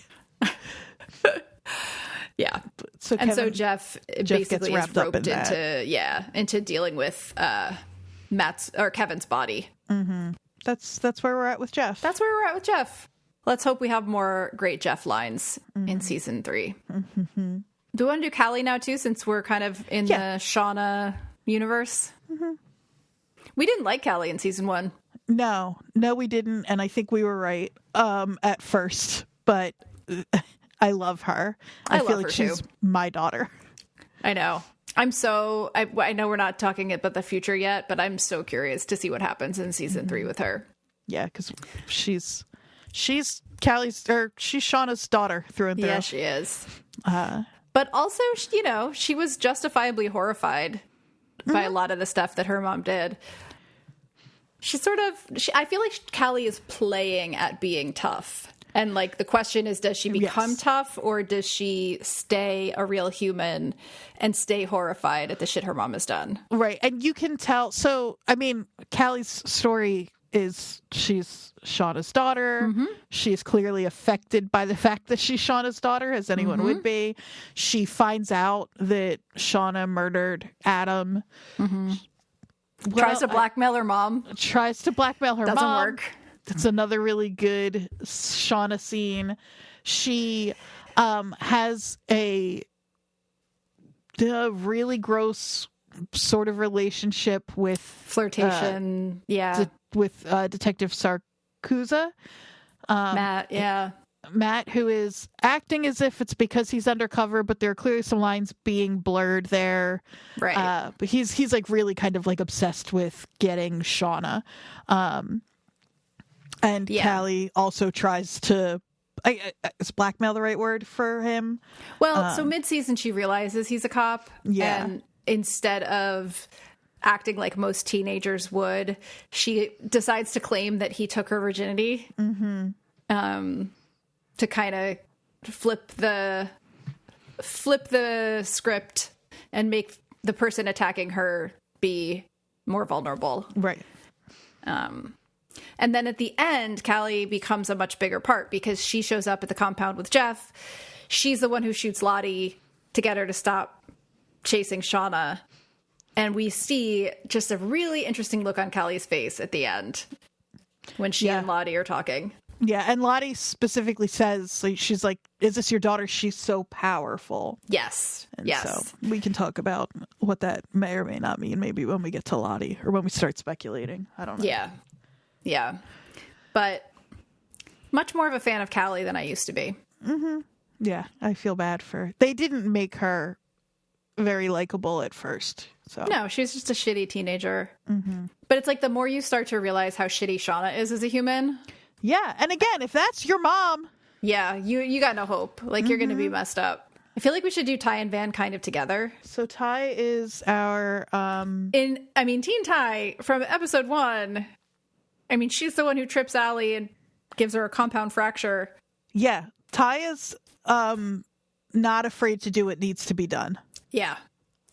Yeah. So Jeff basically gets wrapped up into dealing with Kevin's body. Mm-hmm. That's where we're at with Jeff. Let's hope we have more great Jeff lines in season 3. Mm-hmm. Do we want to do Callie now too, since we're kind of in the Shauna universe? Mm-hmm. We didn't like Callie in season 1. No, we didn't, and I think we were right at first, but I love her. I feel like she's my daughter. I know. I know we're not talking about the future yet, but I'm so curious to see what happens in season 3 with her. Yeah, because she's Callie's, or she's Shauna's daughter through and through. Yeah, she is. But also, she was justifiably horrified by a lot of the stuff that her mom did. I feel like Callie is playing at being tough. And like the question is, does she become tough, or does she stay a real human and stay horrified at the shit her mom has done? Right. And you can tell. So, I mean, Callie's story is she's Shauna's daughter. Mm-hmm. She's clearly affected by the fact that she's Shauna's daughter, as anyone would be. She finds out that Shauna murdered Adam. Mm-hmm. Tries to blackmail her mom. Doesn't work. That's another really good Shauna scene. She has a really gross sort of relationship with flirtation. With Detective Sarkuza. Matt, who is acting as if it's because he's undercover, but there are clearly some lines being blurred there. Right. But he's like really kind of like obsessed with getting Shauna. And Callie also tries to... is blackmail the right word for him? Well, so mid-season she realizes he's a cop. Yeah. And instead of acting like most teenagers would, she decides to claim that he took her virginity. Mm-hmm. To kind of flip the script and make the person attacking her be more vulnerable. Right. And then at the end, Callie becomes a much bigger part because she shows up at the compound with Jeff. She's the one who shoots Lottie to get her to stop chasing Shauna. And we see just a really interesting look on Callie's face at the end when she and Lottie are talking. Yeah, and Lottie specifically says, like, she's like, is this your daughter? She's so powerful. Yes. And so we can talk about what that may or may not mean maybe when we get to Lottie or when we start speculating. I don't know. Yeah. But much more of a fan of Callie than I used to be. Mm-hmm. Yeah, I feel bad for... They didn't make her very likable at first. So no, she was just a shitty teenager. Mm-hmm. But it's like the more you start to realize how shitty Shauna is as a human... Yeah, and again, if that's your mom... Yeah, you got no hope. Like, you're going to be messed up. I feel like we should do Ty and Van kind of together. So Ty is our... Teen Ty, from episode 1, she's the one who trips Allie and gives her a compound fracture. Yeah, Ty is not afraid to do what needs to be done. Yeah,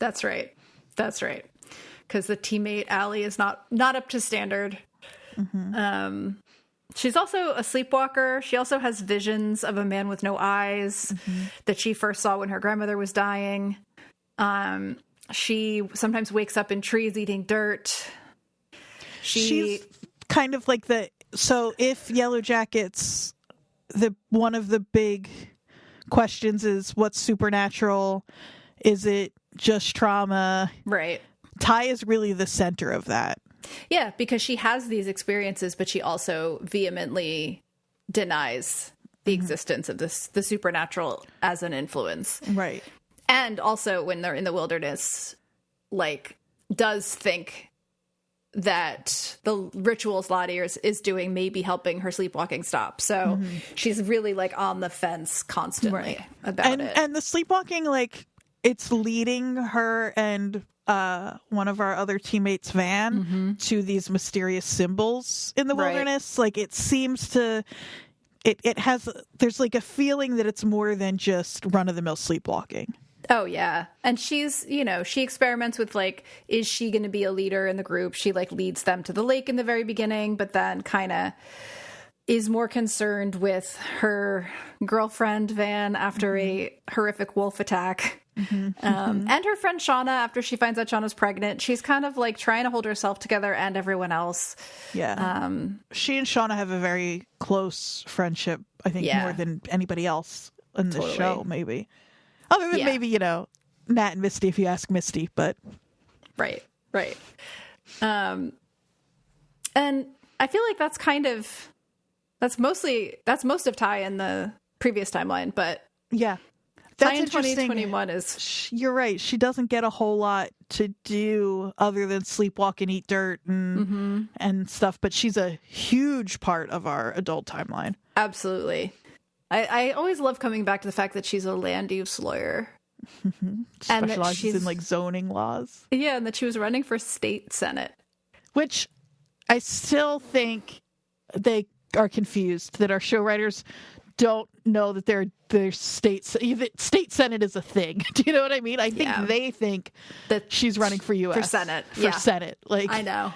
that's right. Because the teammate Allie is not up to standard. Mm-hmm. She's also a sleepwalker. She also has visions of a man with no eyes that she first saw when her grandmother was dying. She sometimes wakes up in trees eating dirt. She's kind of like so if Yellowjackets, one of the big questions is what's supernatural? Is it just trauma? Right. Ty is really the center of that. Yeah, because she has these experiences, but she also vehemently denies the existence of the supernatural as an influence. Right. And also, when they're in the wilderness, like, does think that the rituals Lottie is doing may be helping her sleepwalking stop. So she's really, like, on the fence constantly about it. And the sleepwalking, like, it's leading her and one of our other teammates, Van, to these mysterious symbols in the wilderness. Like, it seems to, it has, there's like a feeling that it's more than just run-of-the-mill sleepwalking. Oh, yeah. And she's, she experiments with, like, is she going to be a leader in the group? She, like, leads them to the lake in the very beginning, but then kind of is more concerned with her girlfriend, Van, after a horrific wolf attack. And her friend Shauna, after she finds out Shauna's pregnant. She's kind of, like, trying to hold herself together and everyone else. Yeah. She and Shauna have a very close friendship, I think, more than anybody else in the show, maybe. Other than maybe, Nat and Misty, if you ask Misty, but... Right. And I feel like that's most of Ty in the previous timeline, but... Yeah. Ty in 2021 is... You're right. She doesn't get a whole lot to do other than sleepwalk and eat dirt and stuff, but she's a huge part of our adult timeline. Absolutely. I always love coming back to the fact that she's a land use lawyer. Specializes in, like, zoning laws. Yeah, and that she was running for state senate. Which I still think they are confused, that our show writers don't know that their state senate is a thing. Do you know what I mean? I think they think that she's running for U.S. For Senate. Senate. Like, I know.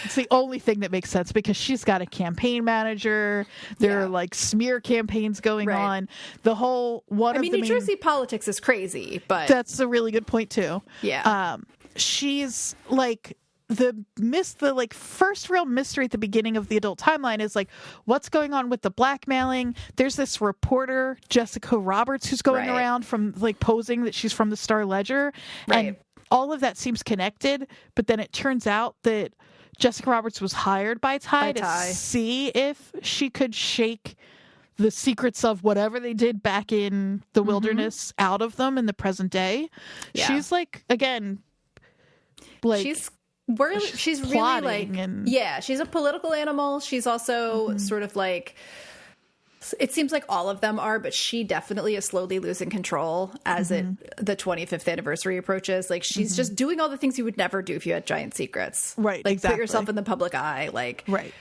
It's the only thing that makes sense, because she's got a campaign manager. There are, like, smear campaigns going on. The whole New Jersey politics is crazy, but that's a really good point too. Yeah. She's like the first real mystery at the beginning of the adult timeline is, like, what's going on with the blackmailing. There's this reporter, Jessica Roberts, who's going around from, like, posing that she's from the Star Ledger, and all of that seems connected. But then it turns out that Jessica Roberts was hired by Ty to see if she could shake the secrets of whatever they did back in the wilderness out of them in the present day. Yeah. She's, like, again, like, she's really, like, she's a political animal. She's also sort of, like, it seems like all of them are, but she definitely is slowly losing control as the 25th anniversary approaches. Like, she's just doing all the things you would never do if you had giant secrets. Right. Like, exactly. Put yourself in the public eye. Like, right.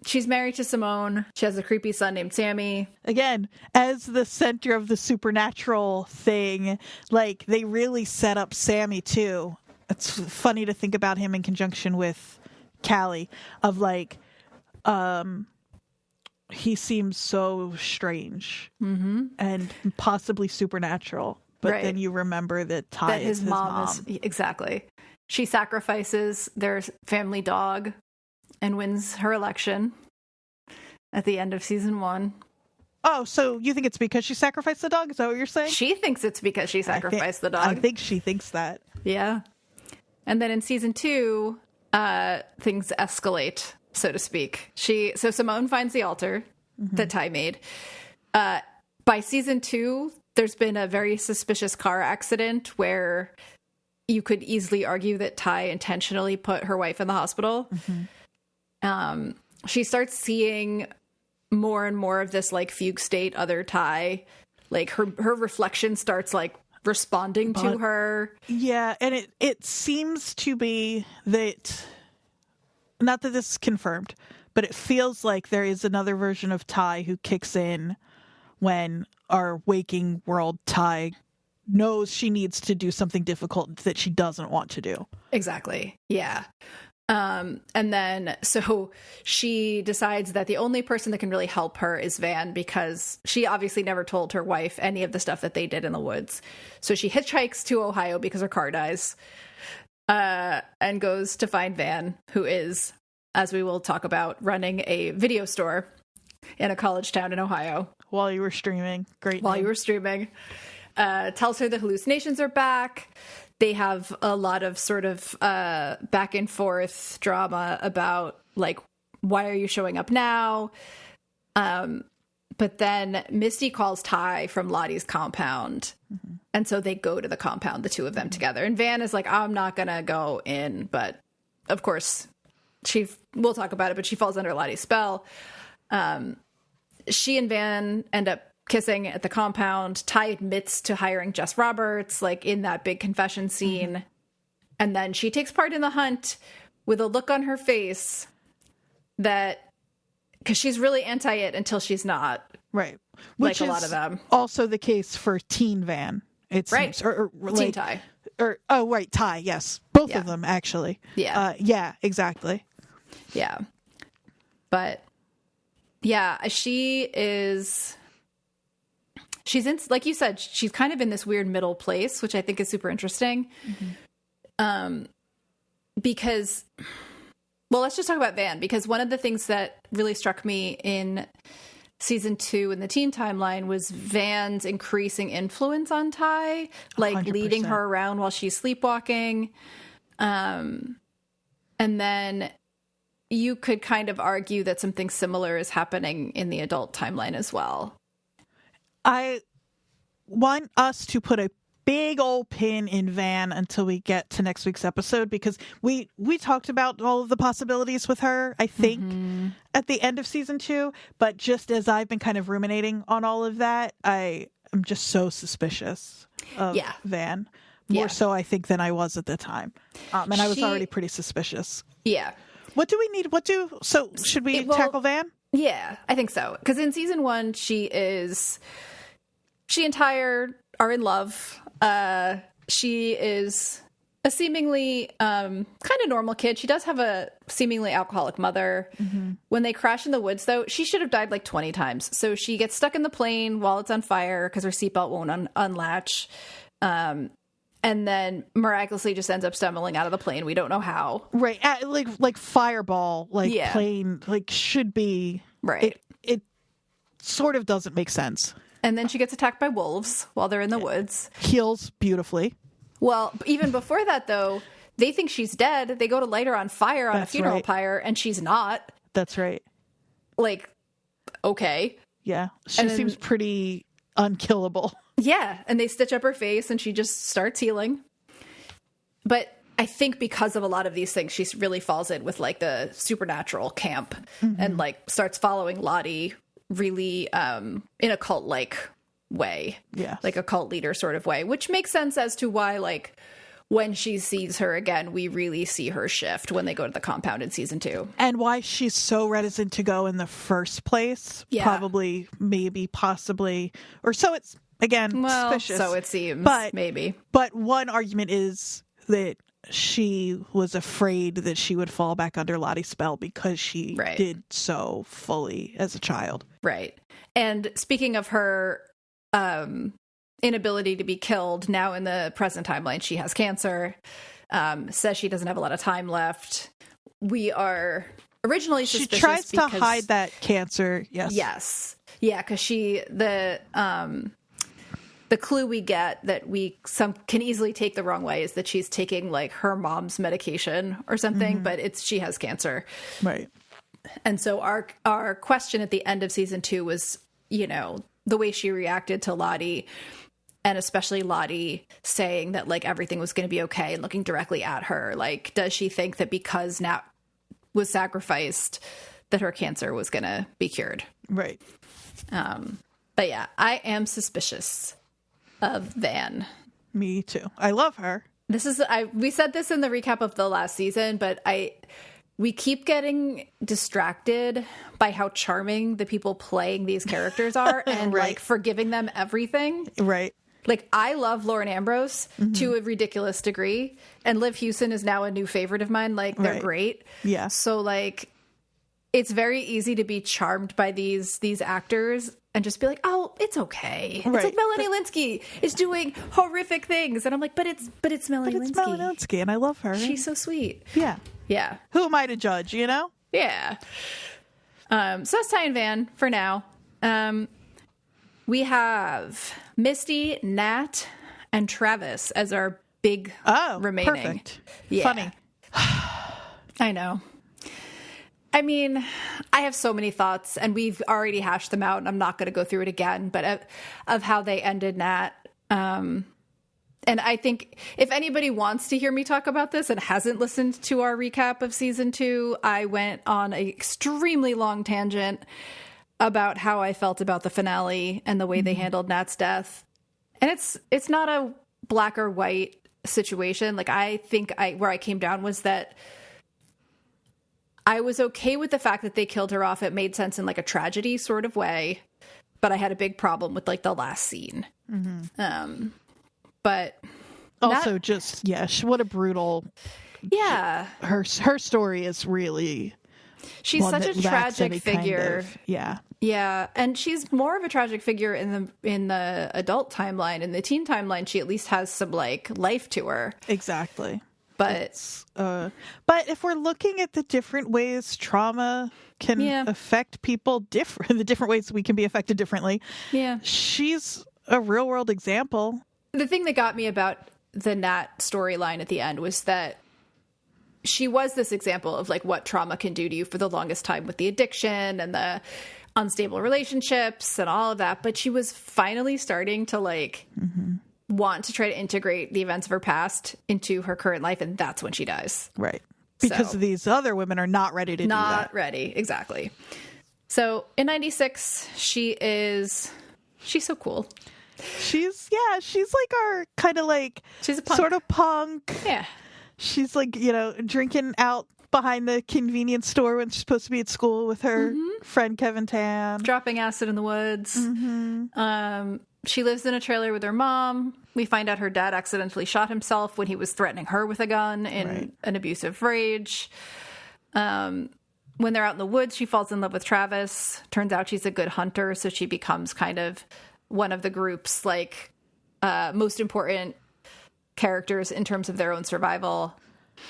She's married to Simone. She has a creepy son named Sammy. Again, as the center of the supernatural thing, like, they really set up Sammy too. It's funny to think about him in conjunction with Callie, of, like, he seems so strange and possibly supernatural. But then you remember that Ty is his mom. Exactly. She sacrifices their family dog and wins her election at the end of season 1. Oh, so you think it's because she sacrificed the dog? Is that what you're saying? She thinks it's because she sacrificed the dog. I think she thinks that. Yeah. And then in season 2, things escalate, so to speak. So Simone finds the altar that Ty made. By season 2, there's been a very suspicious car accident where you could easily argue that Ty intentionally put her wife in the hospital. She starts seeing more and more of this, like, fugue state other Ty. Like, her reflection starts, like, responding to her. Yeah, and it seems to be that, not that this is confirmed, but it feels like there is another version of Ty who kicks in when our waking world Ty knows she needs to do something difficult that she doesn't want to do. Exactly. Yeah. And then, so she decides that the only person that can really help her is Van, because she obviously never told her wife any of the stuff that they did in the woods. So she hitchhikes to Ohio because her car dies, and goes to find Van, who is, as we will talk about, running a video store in a college town in Ohio. While you were streaming. Great. While you were streaming. Tells her the hallucinations are back. They have a lot of sort of back and forth drama about, like, why are you showing up now? But then Misty calls Ty from Lottie's compound. And so they go to the compound, the two of them together. And Van is like, I'm not going to go in. But of course, we'll talk about it, but she falls under Lottie's spell. She and Van end up kissing at the compound. Ty admits to hiring Jess Roberts, like in that big confession scene. And then she takes part in the hunt with a look on her face that, because she's really anti it until she's not. Right. Which like a lot of them. Also the case for Teen Van. It right. seems, or Teen like, Ty. Or, oh, right. Ty. Yes. Both of them, actually. Yeah. Yeah, exactly. Yeah. But yeah, she's in, like you said, she's kind of in this weird middle place, which I think is super interesting. Because, well, let's just talk about Van, because one of the things that really struck me in season 2 in the teen timeline was Van's increasing influence on Ty, like 100%. Leading her around while she's sleepwalking. And then you could kind of argue that something similar is happening in the adult timeline as well. I want us to put a big old pin in Van until we get to next week's episode, because we talked about all of the possibilities with her, I think, at the end of season 2. But just as I've been kind of ruminating on all of that, I am just so suspicious of Van. More so, I think, than I was at the time. And I was already pretty suspicious. Yeah. What do we need? So should we tackle Van? Yeah, I think so. Because in season 1, she and Ty are in love. She is a seemingly kind of normal kid. She does have a seemingly alcoholic mother. When they crash in the woods, though, she should have died like 20 times. So she gets stuck in the plane while it's on fire because her seatbelt won't unlatch. And then miraculously just ends up stumbling out of the plane. We don't know how. Right. Like fireball, plane, should be. Right. It sort of doesn't make sense. And then she gets attacked by wolves while they're in the woods. Heals beautifully. Well, even before that, though, they think she's dead. They go to light her on fire on a funeral pyre, and she's not. That's right. Like, okay. Yeah. She seems pretty unkillable. Yeah. And they stitch up her face, and she just starts healing. But I think because of a lot of these things, she really falls in with, like, the supernatural camp and, like, starts following Lottie really in a cult-like way. Yeah. Like a cult leader sort of way, which makes sense as to why, like, when she sees her again, we really see her shift when they go to the compound in season 2. And why she's so reticent to go in the first place. Yeah. Probably, maybe, possibly. Or so it's, again, suspicious. So it seems, maybe. But one argument is that she was afraid that she would fall back under Lottie's spell because she did so fully as a child. Right. And speaking of her inability to be killed, now in the present timeline, she has cancer, says she doesn't have a lot of time left. We are originally suspicious. She tries to hide that cancer. Yes. Yeah, because the clue we get that can easily take the wrong way is that she's taking like her mom's medication or something, but she has cancer. Right. And so our question at the end of season 2 was, the way she reacted to Lottie, and especially Lottie saying that like everything was going to be okay and looking directly at her. Like, does she think that because Nat was sacrificed that her cancer was going to be cured? Right. But yeah, I am suspicious of Van. Me too. I love her. We said this in the recap of the last season, but we keep getting distracted by how charming the people playing these characters are and like forgiving them everything. Right. Like, I love Lauren Ambrose to a ridiculous degree, and Liv Hewson is now a new favorite of mine. Like, they're great. Yeah. So like, it's very easy to be charmed by these actors and just be like, oh, it's okay. It's like Melanie Linsky is doing horrific things. And I'm like, but it's Melanie Linsky. It's Melanie Linsky, and I love her. She's so sweet. Yeah. Yeah. Who am I to judge, Yeah. So that's Ty and Van for now. We have Misty, Nat, and Travis as our big remaining. Perfect. Yeah. Funny. I know. I mean, I have so many thoughts, and we've already hashed them out, and I'm not going to go through it again, but of how they ended Nat. And I think if anybody wants to hear me talk about this and hasn't listened to our recap of season 2, I went on an extremely long tangent about how I felt about the finale and the way they handled Nat's death. And it's not a black or white situation. Like, I think where I came down was that I was okay with the fact that they killed her off. It made sense in like a tragedy sort of way, but I had a big problem with like the last scene. But also what a brutal. Yeah. Her story is really. She's such a tragic figure. Yeah. Yeah, and she's more of a tragic figure in the adult timeline. In the teen timeline, she at least has some like life to her. Exactly. But if we're looking at the different ways trauma can affect people the different ways we can be affected differently. Yeah. She's a real world example. The thing that got me about the Nat storyline at the end was that she was this example of like what trauma can do to you for the longest time with the addiction and the unstable relationships and all of that. But she was finally starting to like want to try to integrate the events of her past into her current life. And that's when she dies. Right. Because these other women are not ready to do that. Not ready. Exactly. So in 96, she's so cool. She's like our kind of like, she's a punk. Sort of punk. Yeah. She's like, drinking out behind the convenience store when she's supposed to be at school with her friend Kevin Tan. Dropping acid in the woods. She lives in a trailer with her mom. We find out her dad accidentally shot himself when he was threatening her with a gun in an abusive rage. When they're out in the woods, she falls in love with Travis. Turns out she's a good hunter, so she becomes kind of one of the group's like most important characters in terms of their own survival.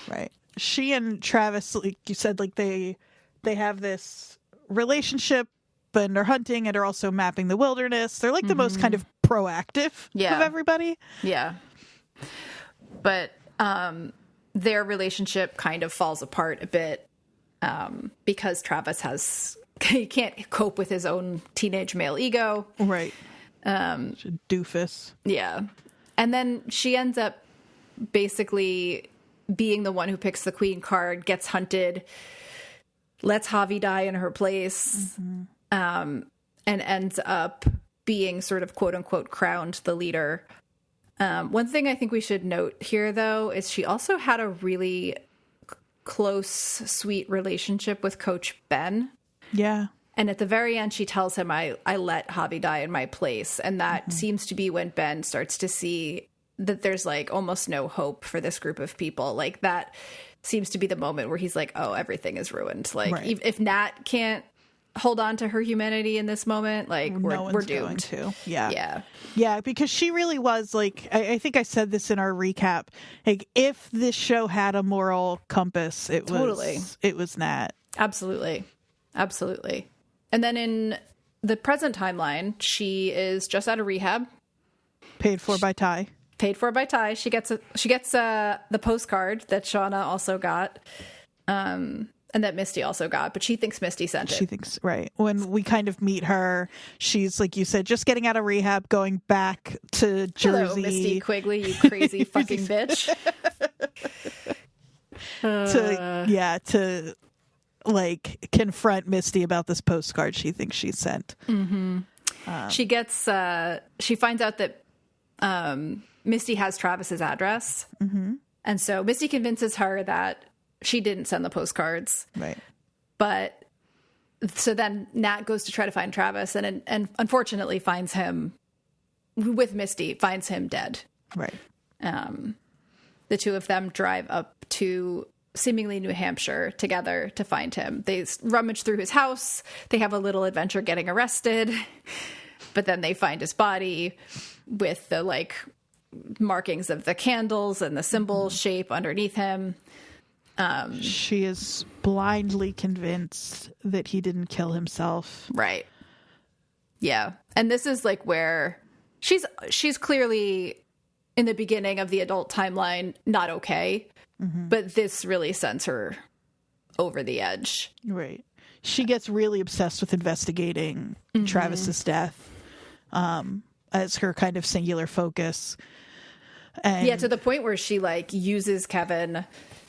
Right. She and Travis, like you said, like they have this relationship and are hunting and are also mapping the wilderness. They're like the most kind of proactive of everybody. Yeah. But their relationship kind of falls apart a bit because Travis he can't cope with his own teenage male ego. Right. A doofus. Yeah. And then she ends up basically being the one who picks the queen card, gets hunted, lets Javi die in her place, and ends up being sort of quote unquote crowned the leader. One thing I think we should note here, though, is she also had a really close, sweet relationship with Coach Ben. Yeah. And at the very end, she tells him, I let Javi die in my place. And that seems to be when Ben starts to see that there's like almost no hope for this group of people. Like that seems to be the moment where he's like, oh, everything is ruined. Like if Nat can't hold on to her humanity in this moment, like we're doomed to. Yeah, because she really was like, I think I said this in our recap, like if this show had a moral compass, it was Nat. Absolutely. And then in the present timeline, she is just out of rehab, paid for by Ty. She gets the postcard that Shauna also got, and that Misty also got, but she thinks Misty sent it. She thinks, right. When we kind of meet her, she's, like you said, just getting out of rehab, going back to Jersey. Hello, Misty Quigley, you crazy fucking bitch. To like confront Misty about this postcard she thinks she sent. She finds out that Misty has Travis's address. And so Misty convinces her that she didn't send the postcards. Right. But so then Nat goes to try to find Travis and unfortunately finds him with Misty, finds him dead. Right. The two of them drive up to seemingly New Hampshire together to find him. They rummage through his house. They have a little adventure getting arrested, but then they find his body with the like markings of the candles and the symbol shape underneath him. She is blindly convinced that he didn't kill himself. Right. Yeah. And this is like where she's clearly in the beginning of the adult timeline, not okay. But this really sends her over the edge. Right. She gets really obsessed with investigating Travis's death as her kind of singular focus. And to the point where she like uses Kevin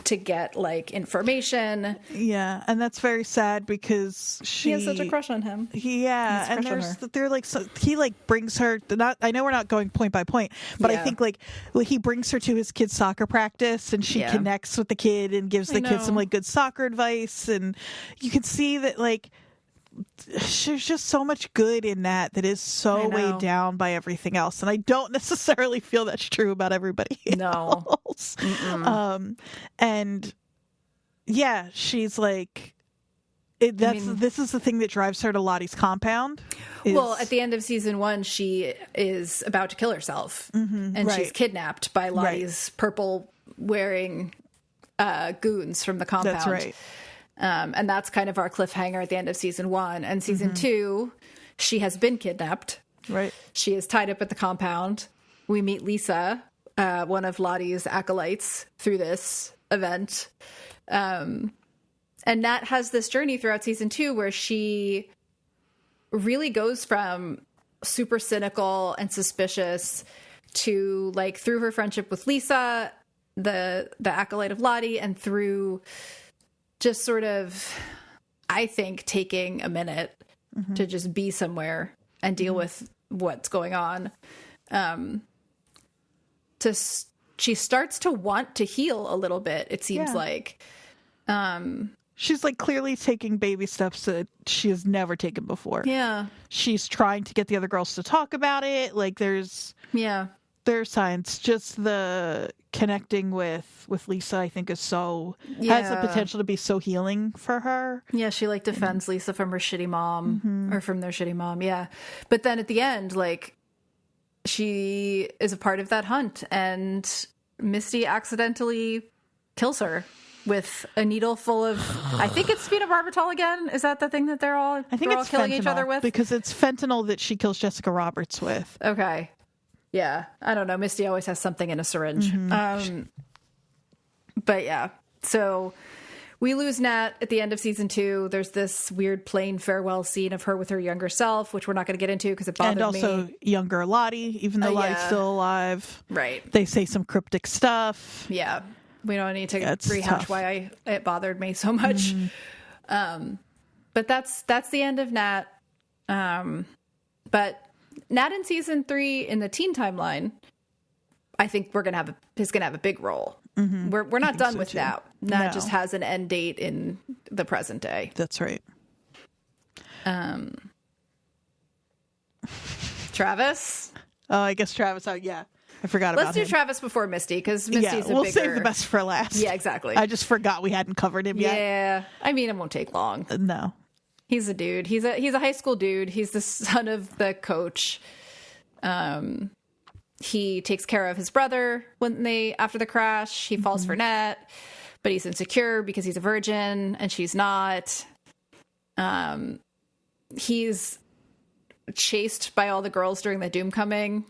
to get like information. Yeah, and that's very sad because she has such a crush on him. Yeah, and they're like, so he like brings her. I know we're not going point by point, but I think like he brings her to his kid's soccer practice, and she connects with the kid and gives the kid some like good soccer advice, and you can see that like there's just so much good in that is so weighed down by everything else, and I don't necessarily feel that's true about everybody else. And yeah, she's like this is the thing that drives her to Lottie's compound. Well, at the end of season 1, she is about to kill herself, and she's kidnapped by Lottie's purple wearing goons from the compound. That's right. And that's kind of our cliffhanger at the end of season 1. And season 2, she has been kidnapped. Right. She is tied up at the compound. We meet Lisa, one of Lottie's acolytes, through this event. And Nat has this journey throughout season 2 where she really goes from super cynical and suspicious to, like, through her friendship with Lisa, the acolyte of Lottie, and through just sort of, I think, taking a minute to just be somewhere and deal with what's going on. She starts to want to heal a little bit, it seems like. She's like clearly taking baby steps that she has never taken before. Yeah. She's trying to get the other girls to talk about it. Like there's signs. Just the connecting with Lisa, I think, is so has the potential to be so healing for her. Yeah, she like defends Lisa from her shitty mom or from their shitty mom. Yeah. But then at the end, like, she is a part of that hunt, and Misty accidentally kills her with a needle full of, I think it's phenobarbital again. Is that the thing that they're all killing each other with? Because it's fentanyl that she kills Jessica Roberts with. Okay. Yeah. I don't know. Misty always has something in a syringe. But yeah. So we lose Nat at the end of season 2. There's this weird plain farewell scene of her with her younger self, which we're not going to get into because it bothered me. And also younger Lottie, even though Lottie's still alive. Right. They say some cryptic stuff. Yeah. We don't need to rehash why it bothered me so much. But that's the end of Nat. But Nat in season 3 in the teen timeline, I think is gonna have a big role. We're not done with Nat. Nat just has an end date in the present day. That's right. Travis. Oh, I guess Travis. Oh, yeah. I forgot about him. Let's do Travis before Misty, because Misty's we'll save the best for last. Yeah, exactly. I just forgot we hadn't covered him yet. Yeah. I mean, it won't take long. No. He's a dude. He's a high school dude. He's the son of the coach. He takes care of his brother after the crash. He falls for Nat, but he's insecure because he's a virgin and she's not. He's chased by all the girls during the Doom Coming.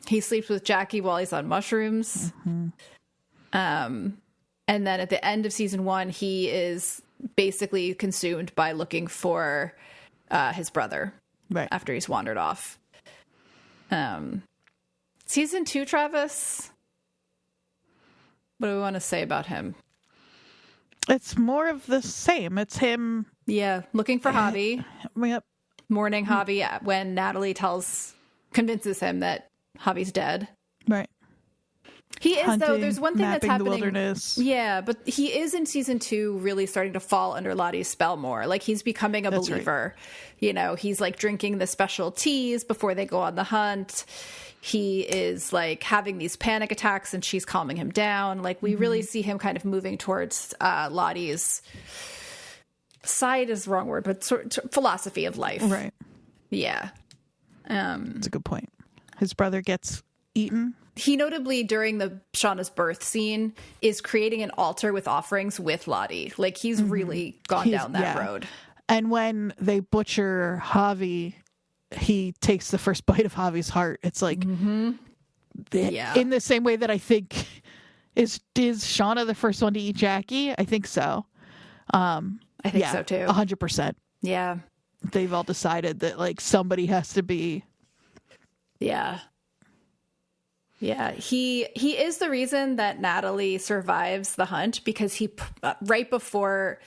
He sleeps with Jackie while he's on mushrooms. And then at the end of season 1, he is basically consumed by looking for his brother after he's wandered off. Season 2, Travis, what do we want to say about him? It's more of the same. It's him. Yeah. Looking for Javi. Yep. Mourning Javi when Natalie convinces him that Javi's dead. Right. He is, hunting, though. There's one thing that's happening. The wilderness. Yeah, but he is in season 2 really starting to fall under Lottie's spell more. Like, he's becoming a believer. Right. You know, he's like drinking the special teas before they go on the hunt. He is like having these panic attacks and she's calming him down. Like, we really see him kind of moving towards Lottie's side is the wrong word, but philosophy of life. Right. Yeah. That's a good point. His brother gets eaten. He notably, during the Shauna's birth scene, is creating an altar with offerings with Lottie. Like, he's really gone down that road. And when they butcher Javi, he takes the first bite of Javi's heart. It's like, in the same way that I think, is Shauna the first one to eat Jackie? I think so. I think so too. 100%. Yeah. They've all decided that, like, somebody has to be. Yeah. Yeah, he is the reason that Natalie survives the hunt, because he right before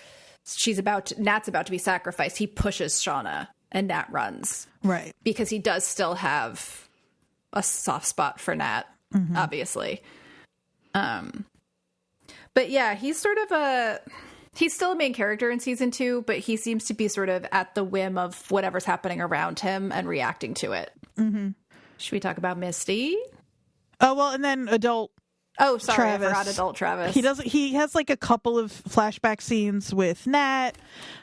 Nat's about to be sacrificed, he pushes Shauna and Nat runs. Right. Because he does still have a soft spot for Nat, obviously. But yeah, he's still a main character in season 2, but he seems to be sort of at the whim of whatever's happening around him and reacting to it. Mm-hmm. Should we talk about Misty? Oh, well, and then adult Travis. I forgot adult Travis. He has like a couple of flashback scenes with Nat.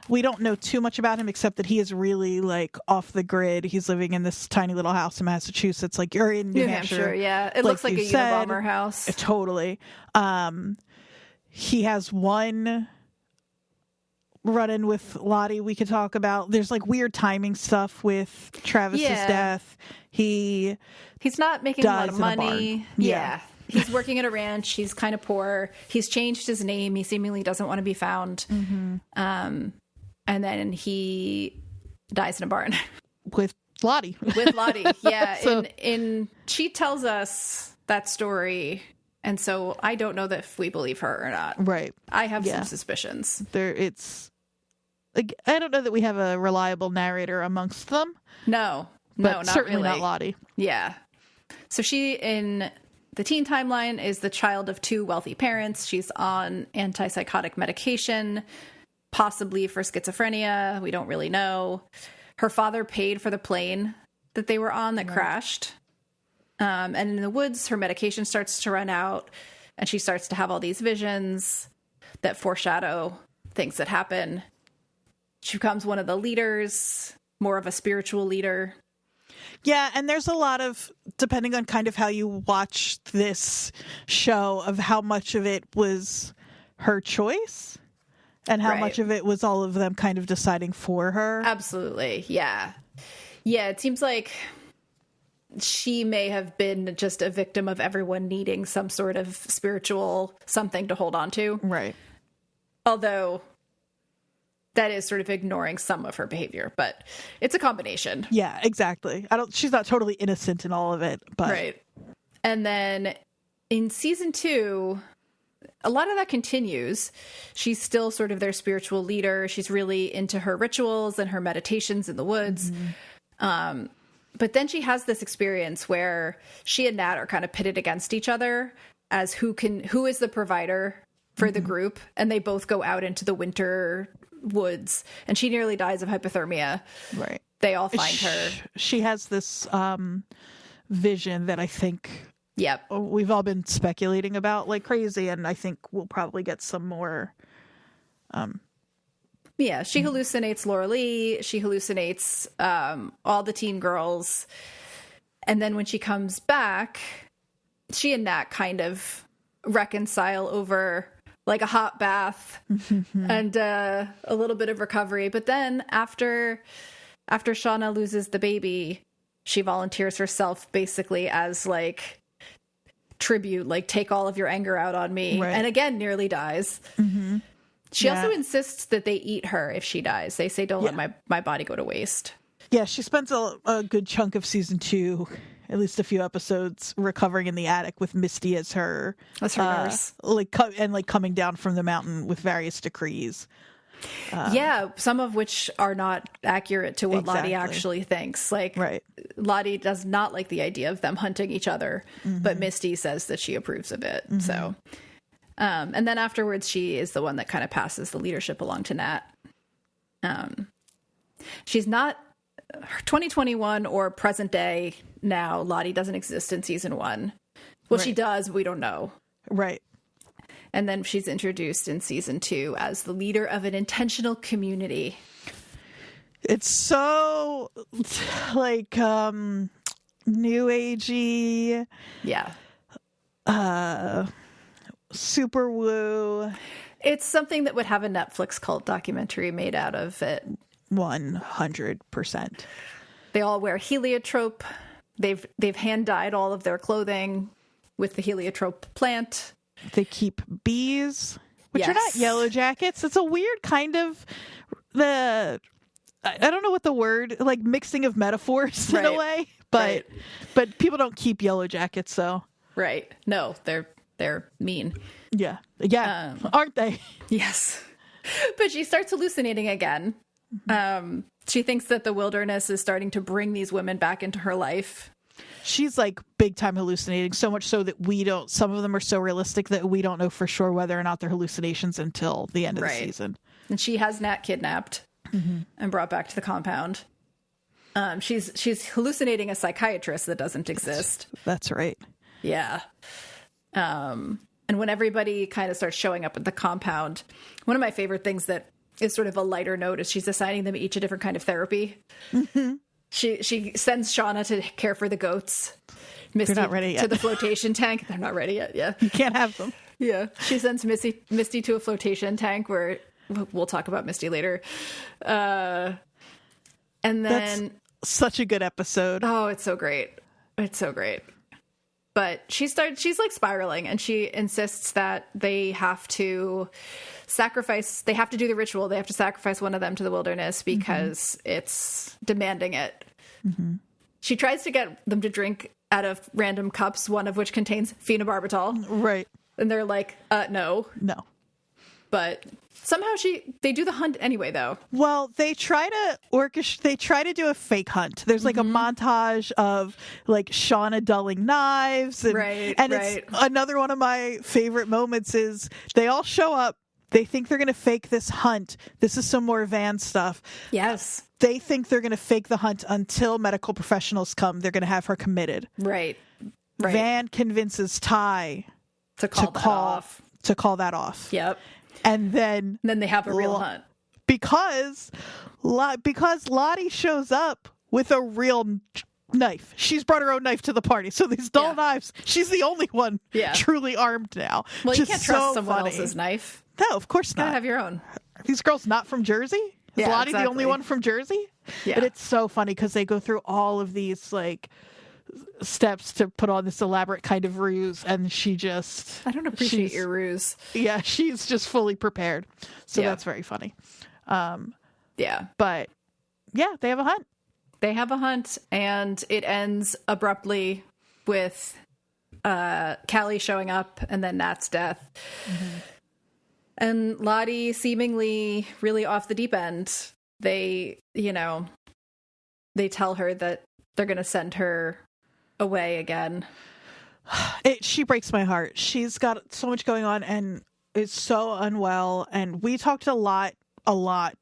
We don't know too much about him except that he is really like off the grid. He's living in this tiny little house in Massachusetts, like you're in New Hampshire. Yeah, it looks like a Unabomber house. Totally. He has one run-in with Lottie we could talk about. There's like weird timing stuff with Travis's death. He's not making a lot of money. Yeah. He's working at a ranch. He's kind of poor. He's changed his name. He seemingly doesn't want to be found. And then he dies in a barn. With Lottie. Yeah. So, she tells us that story, and so I don't know that if we believe her or not. Right. I have some suspicions. I don't know that we have a reliable narrator amongst them. No, not certainly really. Not Lottie. Yeah. So she, in the teen timeline, is the child of 2 wealthy parents. She's on antipsychotic medication, possibly for schizophrenia. We don't really know. Her father paid for the plane that they were on that crashed. And in the woods, her medication starts to run out, and she starts to have all these visions that foreshadow things that happen. She becomes one of the leaders, more of a spiritual leader. Yeah, and there's a lot of, depending on kind of how you watch this show, of how much of it was her choice and how much of it was all of them kind of deciding for her. Absolutely, yeah. Yeah, it seems like she may have been just a victim of everyone needing some sort of spiritual something to hold on to. Right. Although that is sort of ignoring some of her behavior, but it's a combination. Yeah, exactly. She's not totally innocent in all of it, but right. And then in season 2, a lot of that continues. She's still sort of their spiritual leader. She's really into her rituals and her meditations in the woods. But then she has this experience where she and Nat are kind of pitted against each other as who is the provider for the group, and they both go out into the winter woods, and she nearly dies of hypothermia. Right. They all find her. She has this vision that I think we've all been speculating about like crazy, and I think we'll probably get some more. She hallucinates Laura Lee. She hallucinates all the teen girls. And then when she comes back, she and Nat kind of reconcile over like a hot bath and a little bit of recovery. But then after Shauna loses the baby, she volunteers herself basically as like tribute, like take all of your anger out on me. Right. And again, nearly dies. Mm-hmm. She also insists that they eat her if she dies. They say, don't let my body go to waste. Yeah, she spends a good chunk of season 2, at least a few episodes, recovering in the attic with Misty as her nurse. Coming down from the mountain with various decrees. Some of which are not accurate to what Lottie actually thinks. Lottie does not like the idea of them hunting each other, but Misty says that she approves of it. Mm-hmm. So, and then afterwards, she is the one that kind of passes the leadership along to Nat. She's not 2021 or present day now. Lottie doesn't exist in season 1. Well, she does, but we don't know. Right. And then she's introduced in season 2 as the leader of an intentional community. It's so like new agey. Yeah. Super woo. It's something that would have a Netflix cult documentary made out of it. 100%. They all wear heliotrope. They've hand dyed all of their clothing with the heliotrope plant. They keep bees, which are not Yellowjackets. It's a weird kind of I don't know what the word, like mixing of metaphors in a way, but people don't keep Yellowjackets, so. Right. No, they're mean. Yeah. Aren't they? Yes. But she starts hallucinating again. She thinks that the wilderness is starting to bring these women back into her life. She's like big time hallucinating, so much so that some of them are so realistic that we don't know for sure whether or not they're hallucinations until the end of the season. And she has Nat kidnapped and brought back to the compound. She's hallucinating a psychiatrist that doesn't exist. That's right. Yeah. And when everybody kind of starts showing up at the compound, one of my favorite things that is sort of a lighter note is she's assigning them each a different kind of therapy. She sends Shauna to care for the goats. Misty They're not ready yet. to the flotation tank. They're not ready yet. Yeah. You can't have them. Yeah. She sends Misty to a flotation tank where we'll talk about Misty later. And then That's such a good episode. Oh, it's so great. It's so great. But she's like spiraling, and she insists that they have to do the ritual. They have to sacrifice one of them to the wilderness because it's demanding it. She tries to get them to drink out of random cups, one of which contains phenobarbital. Right. And they're like, no. But somehow they do the hunt anyway, though. Well, they try to do a fake hunt. There's like a montage of like Shauna dulling knives. And it's another one of my favorite moments is they all show up. They think they're going to fake this hunt. This is some more Van stuff. Yes. They think they're going to fake the hunt until medical professionals come. They're going to have her committed. Right. Van convinces Ty to call that off. Yep. And then they have a real hunt. Because Lottie shows up with a real knife. She's brought her own knife to the party. So these dull knives, she's the only one truly armed now. Well, you can't trust someone else's knife. No, of course not. You gotta have your own. Are these girls not from Jersey? Is Lottie the only one from Jersey? Yeah. But it's so funny because they go through all of these like steps to put on this elaborate kind of ruse, and I don't appreciate your ruse. Yeah, she's just fully prepared. So that's very funny. But yeah, they have a hunt. They have a hunt, and it ends abruptly with Callie showing up and then Nat's death. And Lottie seemingly really off the deep end. They tell her that they're going to send her away again. She breaks my heart. She's got so much going on and is so unwell. And we talked a lot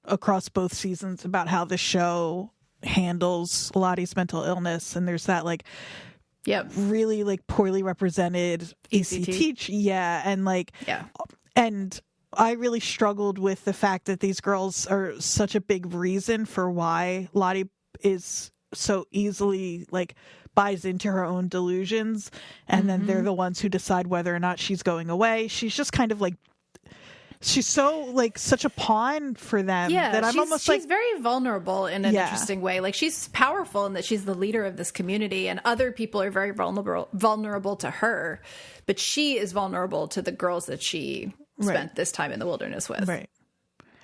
across both seasons about how the show handles Lottie's mental illness. And there's that like, really like poorly represented ECT. And I really struggled with the fact that these girls are such a big reason for why Lottie is so easily like buys into her own delusions, and then they're the ones who decide whether or not she's going away. She's just kind of like, she's so like such a pawn for them that I'm almost like, she's very vulnerable in an interesting way. Like she's powerful in that she's the leader of this community, and other people are very vulnerable to her, but she is vulnerable to the girls that she spent this time in the wilderness with. Right.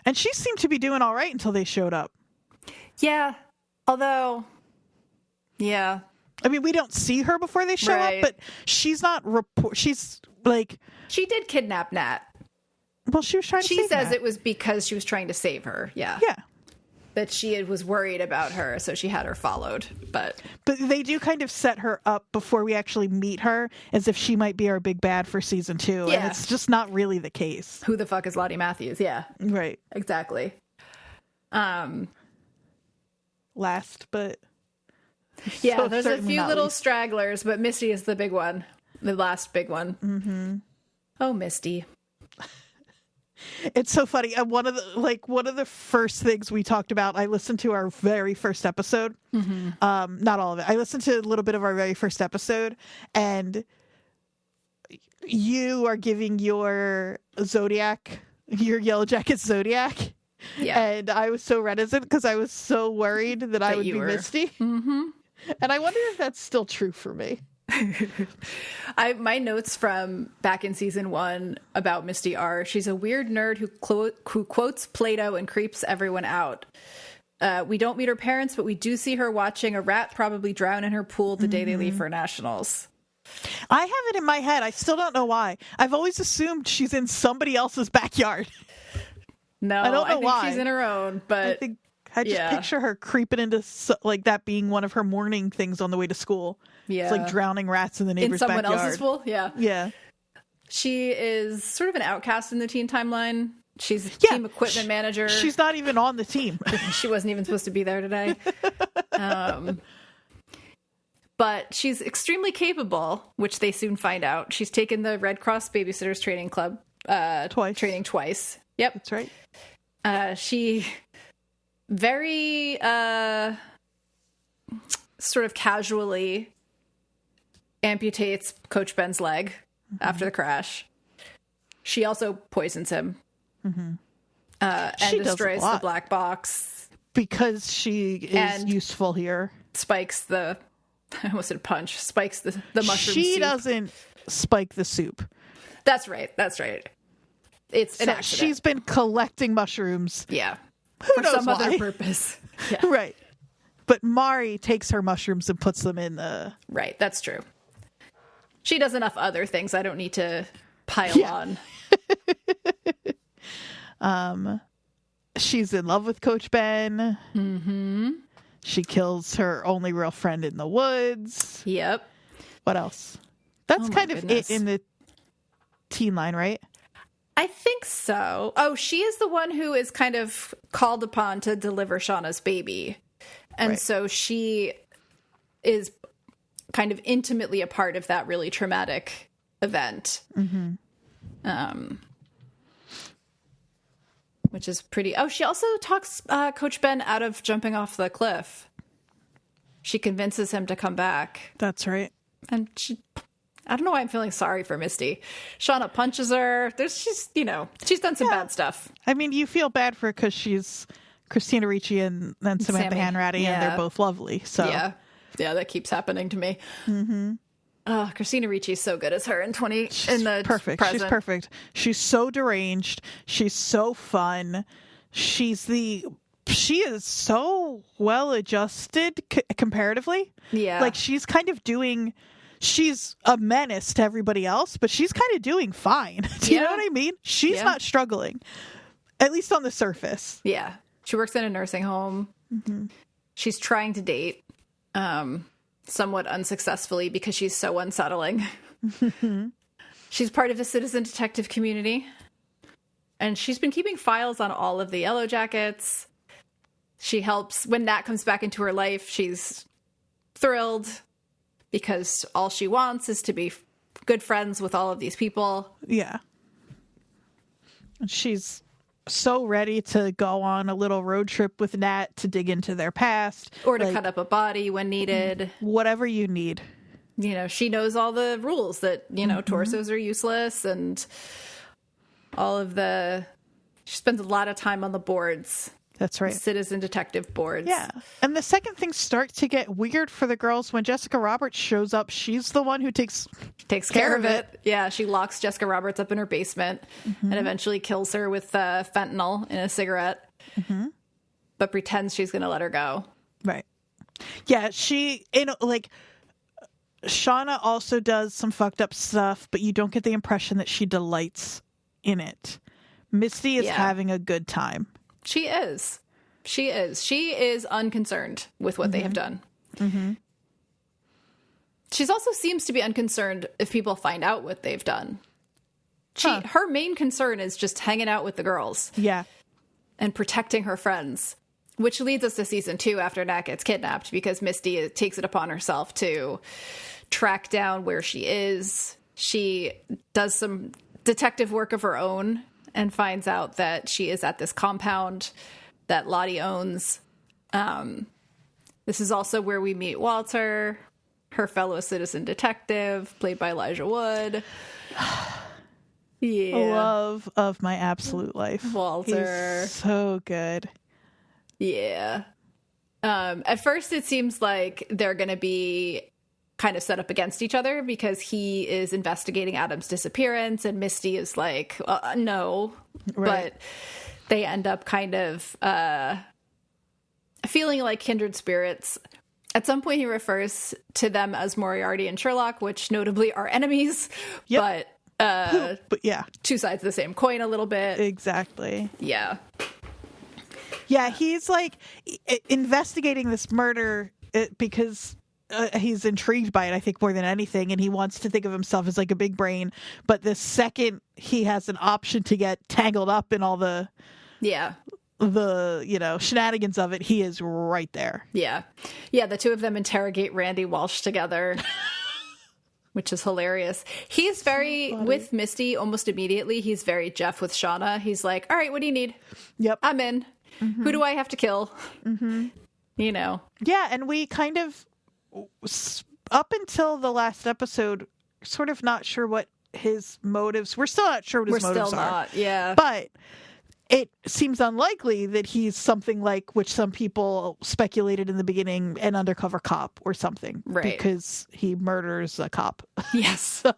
And she seemed to be doing all right until they showed up. Yeah. Although, I mean, we don't see her before they show up, but she's not she's like, she did kidnap Nat. Well, she was trying to save She says Nat. It was because she was trying to save her. Yeah. That she was worried about her, so she had her followed. But they do kind of set her up before we actually meet her as if she might be our big bad for season 2. And it's just not really the case. Who the fuck is Lottie Matthews? Yeah. Right. Exactly. Last, but... Yeah, there's a few little stragglers, but Misty is the big one. The last big one. Oh, Misty. It's so funny. One of the first things we talked about, I listened to our very first episode. Not all of it. I listened to a little bit of our very first episode, and you are giving your Yellowjackets Zodiac. Yeah. And I was so reticent because I was so worried that I would be Misty. And I wonder if that's still true for me. My notes from back in season 1 about Misty are: she's a weird nerd who quotes Plato and creeps everyone out. We don't meet her parents, but we do see her watching a rat probably drown in her pool the day they leave for nationals. I have it in my head. I still don't know why. I've always assumed she's in somebody else's backyard. No, I don't know why. She's in her own, but I just picture her creeping into like that being one of her morning things on the way to school. Yeah, it's like drowning rats in the neighbor's backyard. In someone else's pool. Yeah. She is sort of an outcast in the teen timeline. She's team equipment manager. She's not even on the team. She wasn't even supposed to be there today. But she's extremely capable, which they soon find out. She's taken the Red Cross Babysitters Training Club training twice. Yep. That's right. She very sort of casually amputates Coach Ben's leg after the crash. She also poisons him and destroys the black box. Because she is useful here. Spikes the... I almost said punch. Spikes the mushroom She soup. doesn't spike the soup. That's right. It's an accident. She's been collecting mushrooms. Yeah. For some other purpose. Yeah. Right. But Mari takes her mushrooms and puts them in the... Right. That's true. She does enough other things. I don't need to pile on. She's in love with Coach Ben. Mm-hmm. She kills her only real friend in the woods. Yep. What else? That's kind of it in the teen line, right? I think so. Oh, she is the one who is kind of called upon to deliver Shauna's baby. And so she is kind of intimately a part of that really traumatic event. Mm-hmm. Which is pretty... Oh, she also talks Coach Ben out of jumping off the cliff. She convinces him to come back. That's right. And I don't know why I'm feeling sorry for Misty. Shauna punches her. She's done some bad stuff. I mean, you feel bad for her because she's Christina Ricci and then Samantha Hanratty, and they're both lovely. So yeah, that keeps happening to me. Mm-hmm. Christina Ricci's so good as her in the perfect. Present. She's perfect. She's so deranged. She's so fun. She is so well adjusted comparatively. Yeah. Like she's a menace to everybody else, but she's kind of doing fine. Do you know what I mean? She's not struggling, at least on the surface. Yeah. She works in a nursing home. Mm-hmm. She's trying to date. Somewhat unsuccessfully because she's so unsettling. She's part of the citizen detective community. And she's been keeping files on all of the Yellowjackets. She helps when Nat comes back into her life. She's thrilled because all she wants is to be good friends with all of these people. Yeah. She's so ready to go on a little road trip with Nat to dig into their past. Or to cut up a body when needed. Whatever you need. She knows all the rules that, torsos are useless and all of she spends a lot of time on the boards. That's right. Citizen detective boards. Yeah. And the second things start to get weird for the girls when Jessica Roberts shows up. She's the one who takes care of it. Yeah, she locks Jessica Roberts up in her basement and eventually kills her with fentanyl in a cigarette, but pretends she's going to let her go. Right. Yeah, Shauna also does some fucked up stuff, but you don't get the impression that she delights in it. Misty is having a good time. She is. She is unconcerned with what they have done. Mm-hmm. She also seems to be unconcerned if people find out what they've done. Her main concern is just hanging out with the girls. Yeah. And protecting her friends. Which leads us to season 2 after Nat gets kidnapped because Misty takes it upon herself to track down where she is. She does some detective work of her own and finds out that she is at this compound that Lottie owns. This is also where we meet Walter, her fellow citizen detective, played by Elijah Wood. Yeah. Love of my absolute life. Walter. He's so good. Yeah. At first it seems like they're going to be kind of set up against each other because he is investigating Adam's disappearance and Misty is like, no. Right. But they end up kind of feeling like kindred spirits. At some point, he refers to them as Moriarty and Sherlock, which notably are enemies, yep. But yeah, two sides of the same coin a little bit. Exactly. Yeah. Yeah, he's like investigating this murder because he's intrigued by it, I think, more than anything, and he wants to think of himself as like a big brain. But the second he has an option to get tangled up in all the shenanigans of it, he is right there. Yeah. The two of them interrogate Randy Walsh together. Which is hilarious. He's very, with Misty, almost immediately, he's very Jeff with Shauna. He's like, all right, what do you need? Yep. I'm in. Mm-hmm. Who do I have to kill? Mm-hmm. Yeah, and we kind of, up until the last episode, sort of not sure what his motives, we're still not sure what his motives are. Yeah. But it seems unlikely that he's something like, which some people speculated in the beginning, an undercover cop or something. Right. Because he murders a cop. Yes. So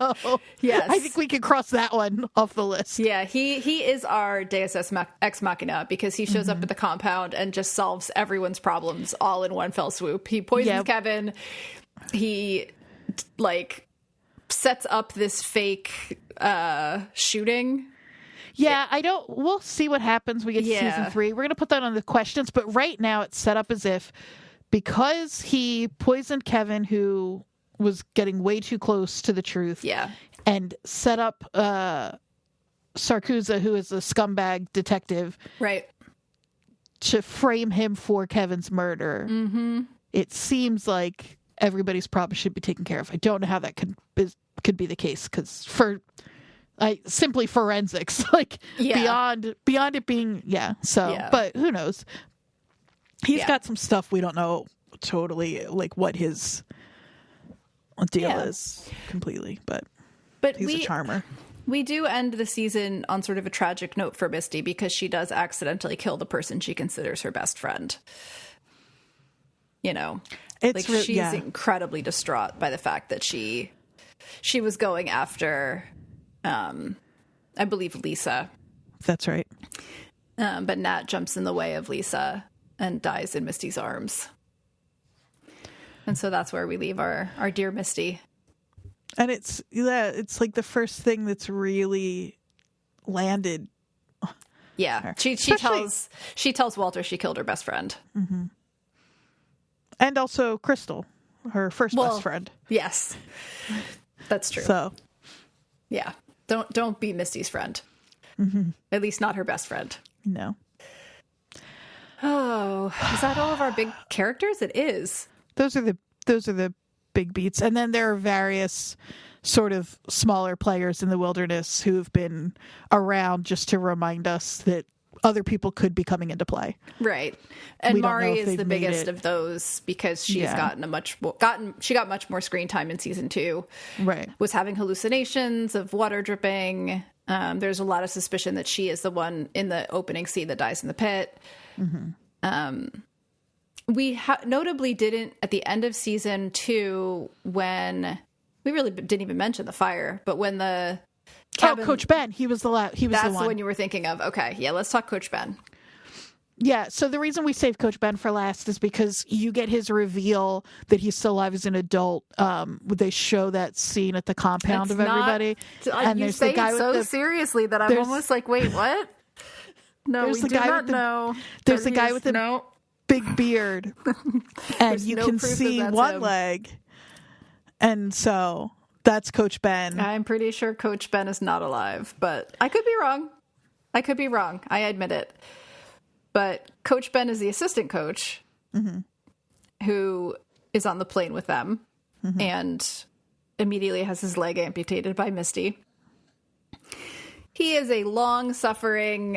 yes. I think we can cross that one off the list. Yeah, he is our Deus Ex Machina because he shows up at the compound and just solves everyone's problems all in one fell swoop. He poisons Kevin. He, sets up this fake shooting. Yeah, we'll see what happens when we get to season 3. We're going to put that on the questions, but right now it's set up as if because he poisoned Kevin, who was getting way too close to the truth, and set up Sarkuza, who is a scumbag detective, right, to frame him for Kevin's murder. Mm-hmm. It seems like everybody's problem should be taken care of. I don't know how that could be the case, because simply forensics, beyond it being, but who knows? He's got some stuff we don't know totally, what his deal is completely, but he's a charmer. We do end the season on sort of a tragic note for Misty because she does accidentally kill the person she considers her best friend. She's incredibly distraught by the fact that she was going after I believe Lisa. That's right. But Nat jumps in the way of Lisa and dies in Misty's arms. And so that's where we leave our dear Misty. And it's like the first thing that's really landed. Yeah. She tells Walter she killed her best friend. Mm-hmm. And also Crystal, her first best friend. Yes. That's true. So yeah. Don't be Misty's friend. Mm-hmm. At least not her best friend. No. Oh, is that all of our big characters? It is. Those are the big beats, and then there are various sort of smaller players in the wilderness who've been around just to remind us that other people could be coming into play. Right. And Mari is the biggest of those because she's got much more screen time in season 2. Right. Was having hallucinations of water dripping. There's a lot of suspicion that she is the one in the opening scene that dies in the pit. Mm-hmm. We notably didn't at the end of season 2 when we really didn't even mention the fire, but when the cabin, Coach Ben, he was the one. That's the one you were thinking of. Okay, yeah, let's talk Coach Ben. Yeah, so the reason we saved Coach Ben for last is because you get his reveal that he's still alive as an adult. They show that scene at the compound of everybody. And you say it so seriously that I'm almost like, wait, what? No, we do not know. There's a guy with a big beard, and you can see one leg. And so that's Coach Ben. I'm pretty sure Coach Ben is not alive, but I could be wrong. I admit it. But Coach Ben is the assistant coach who is on the plane with them and immediately has his leg amputated by Misty. He is a long-suffering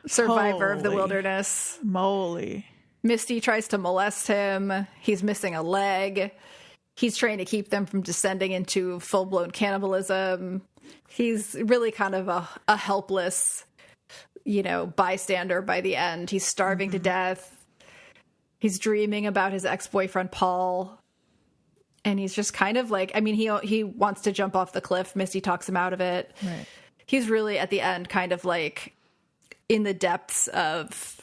survivor of the wilderness. Moly. Misty tries to molest him. He's missing a leg. He's trying to keep them from descending into full-blown cannibalism. He's really kind of a helpless, bystander by the end. He's starving to death. He's dreaming about his ex-boyfriend, Paul. And he's just kind of like, he wants to jump off the cliff. Misty talks him out of it. Right. He's really, at the end, kind of like in the depths of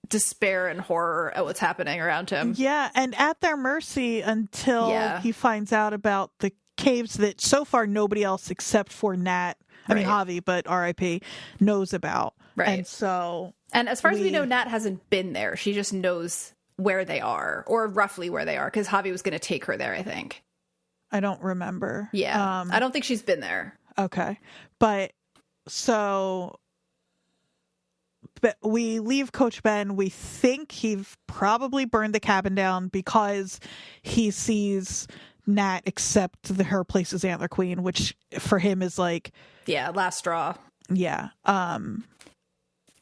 despair and horror at what's happening around him. Yeah, and at their mercy until he finds out about the caves that so far nobody else except for Nat, I mean Javi, but R.I.P. knows about. Right. And so... And as far as we know, Nat hasn't been there. She just knows where they are, or roughly where they are, because Javi was going to take her there, I think. I don't remember. Yeah. I don't think she's been there. Okay. But we leave Coach Ben. We think he probably burned the cabin down because he sees Nat accept her place as Antler Queen, which for him is like... Yeah, last straw. Yeah.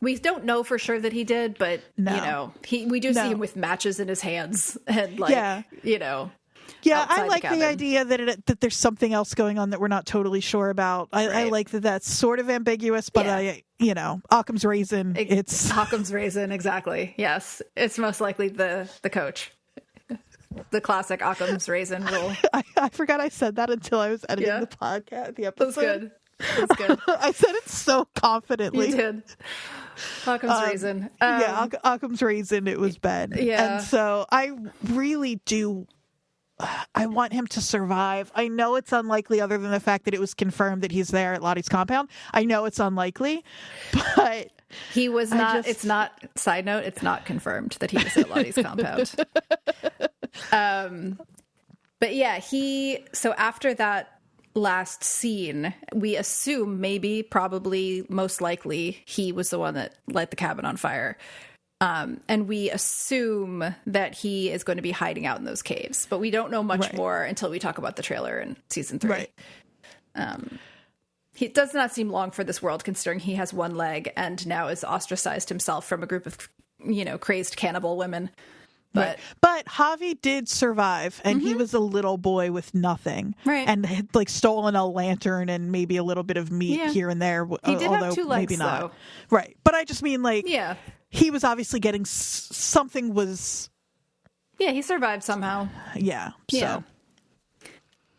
We don't know for sure that he did, but, we do see him with matches in his hands and, Yeah, I like the idea that there's something else going on that we're not totally sure about. I like that that's sort of ambiguous, but Occam's razor. It's Occam's razor, exactly. Yes, it's most likely the coach. The classic Occam's razor rule. I forgot I said that until I was editing the podcast, the episode. That's good. I said it so confidently. You did. Occam's razor. Occam's razor. It was Ben. Yeah. And so I really do. I want him to survive. I know it's unlikely, other than the fact that it was confirmed that he's there at Lottie's compound. I know it's unlikely, but he was not. It's not. Side note: it's not confirmed that he was at Lottie's compound. But yeah, so after that last scene, we assume probably, most likely, he was the one that lit the cabin on fire. And we assume that he is going to be hiding out in those caves, but we don't know much more until we talk about the trailer in season 3. Right. He does not seem long for this world, considering he has one leg and now is ostracized himself from a group of, crazed cannibal women. But Javi did survive, and he was a little boy with nothing, and had stolen a lantern and maybe a little bit of meat here and there. He did have 2 legs, maybe not. though. Right, but I just mean he was obviously getting something was. Yeah, he survived somehow. Yeah. So.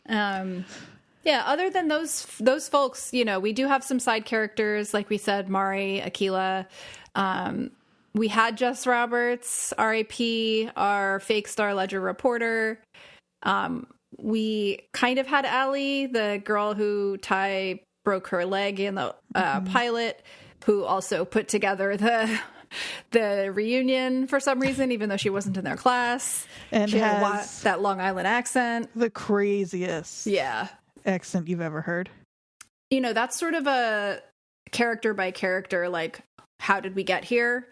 Yeah. Other than those folks, we do have some side characters, like we said, Mari, Akila. We had Jess Roberts, R.I.P., our fake Star Ledger reporter. We kind of had Allie, the girl who Ty broke her leg in the pilot, who also put together the reunion for some reason, even though she wasn't in their class. And she had that Long Island accent. The craziest accent you've ever heard. That's sort of a character by character, how did we get here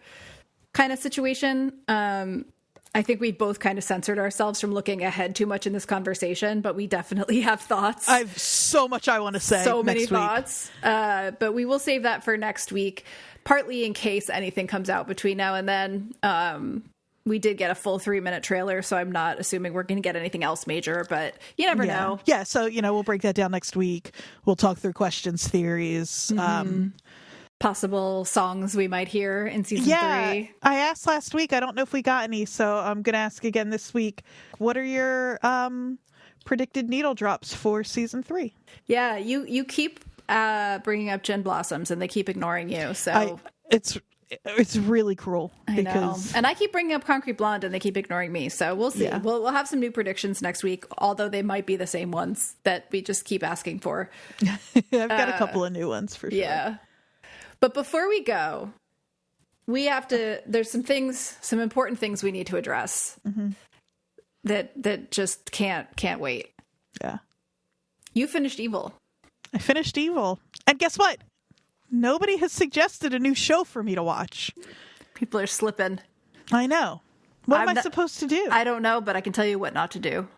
kind of situation. I think we both kind of censored ourselves from looking ahead too much in this conversation, but we definitely have thoughts. I have so much I want to say. So many thoughts. But we will save that for next week, partly in case anything comes out between now and then. We did get a full 3-minute trailer, so I'm not assuming we're going to get anything else major, but you never know. Yeah, so, we'll break that down next week. We'll talk through questions, theories, possible songs we might hear in season 3. I asked last week. I don't know if we got any, so I'm going to ask again this week. What are your predicted needle drops for season 3? Yeah, you keep bringing up Gin Blossoms, and they keep ignoring you. So it's really cruel. I know. And I keep bringing up Concrete Blonde, and they keep ignoring me. So we'll see. Yeah. We'll have some new predictions next week, although they might be the same ones that we just keep asking for. I've got a couple of new ones for sure. Yeah. But before we go, there's some important things we need to address that just can't wait. Yeah. You finished Evil. I finished Evil. And guess what? Nobody has suggested a new show for me to watch. People are slipping. I know. What am I supposed to do? I don't know, but I can tell you what not to do.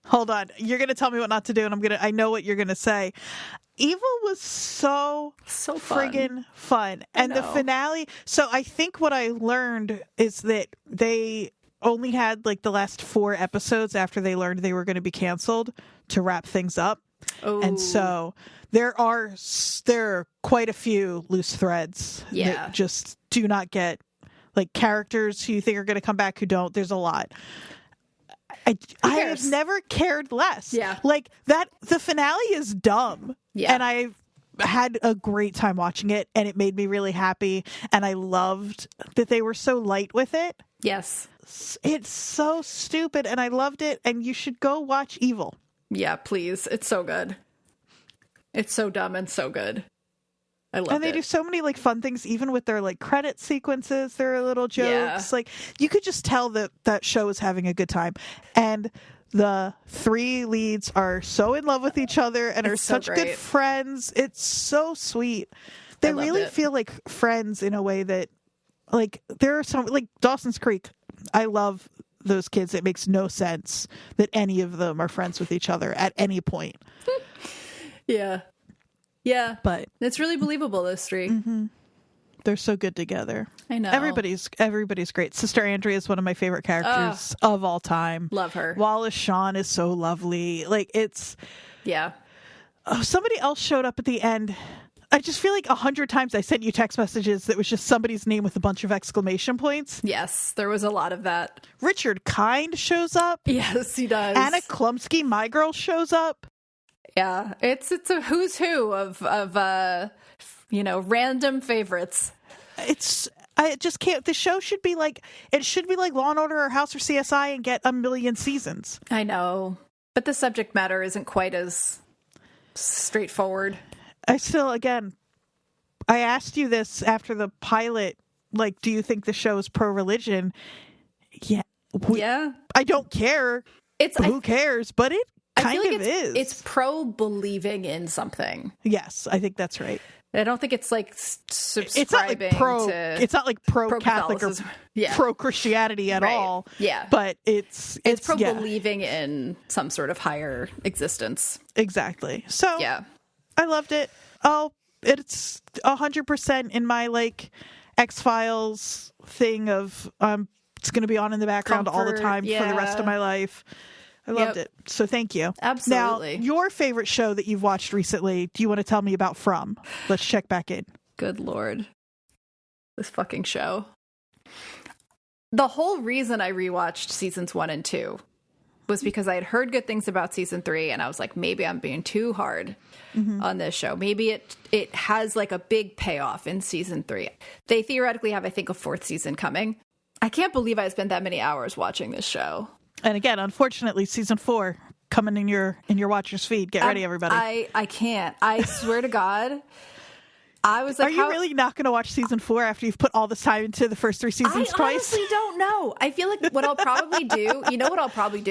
Hold on. You're going to tell me what not to do, and I know what you're going to say. Evil was so friggin' fun. And the finale. So I think what I learned is that they only had the last 4 episodes after they learned they were going to be canceled to wrap things up. Oh. And so there are quite a few loose threads that just do not get characters who you think are going to come back who don't. There's a lot. I have never cared less. Yeah. The finale is dumb. Yeah. And had a great time watching it, and it made me really happy, and I loved that they were so light with it. Yes. It's so stupid, and I loved it, and you should go watch Evil. Yeah, please. It's so good. It's so dumb and so good. I love it. And they do so many like fun things, even with their like credit sequences, their little jokes. Yeah. Like you could just tell that show is having a good time. And the three leads are so in love with each other and are such good friends. It's so sweet. They really feel like friends in a way that, like, there are some, like Dawson's Creek. I love those kids. It makes no sense that any of them are friends with each other at any point. Yeah. Yeah. But it's really believable, those three. Mm-hmm. They're so good together. I know. Everybody's great. Sister Andrea is one of my favorite characters of all time. Love her. Wallace Shawn is so lovely. Like, it's... Yeah. Oh, somebody else showed up at the end. I just feel like 100 times I sent you text messages that was just somebody's name with a bunch of exclamation points. Yes, there was a lot of that. Richard Kind shows up. Yes, he does. Anna Klumsky, my girl, shows up. Yeah, it's a who's who of random favorites. I just can't. The show should be like, it should be like Law and Order or House or CSI and get 1 million seasons. I know, but the subject matter isn't quite as straightforward. I asked you this after the pilot, like, do you think the show is pro-religion? Yeah. Yeah. I don't care. Who cares? But it kind of is. It's pro-believing in something. Yes, I think that's right. I don't think it's like subscribing it's not like pro-Catholic or pro-Christianity at all. Yeah. But it's pro-believing in some sort of higher existence. Exactly. So yeah. I loved it. Oh, it's 100% in my like X-Files thing of it's going to be on in the background all the time for the rest of my life. I loved it. So thank you. Absolutely. Now, your favorite show that you've watched recently, do you want to tell me about From? Let's check back in. Good Lord. This fucking show. The whole reason I rewatched seasons 1 and 2 was because I had heard good things about season 3, and I was like, maybe I'm being too hard on this show. Maybe it has like a big payoff in season 3. They theoretically have, I think, a 4th season coming. I can't believe I spent that many hours watching this show. And again, unfortunately, season 4 coming in your watcher's feed. Get ready, everybody. I can't. I swear to God. I was like, are you really not going to watch season 4 after you've put all this time into the first 3 seasons twice? I honestly don't know. I feel like what I'll probably do,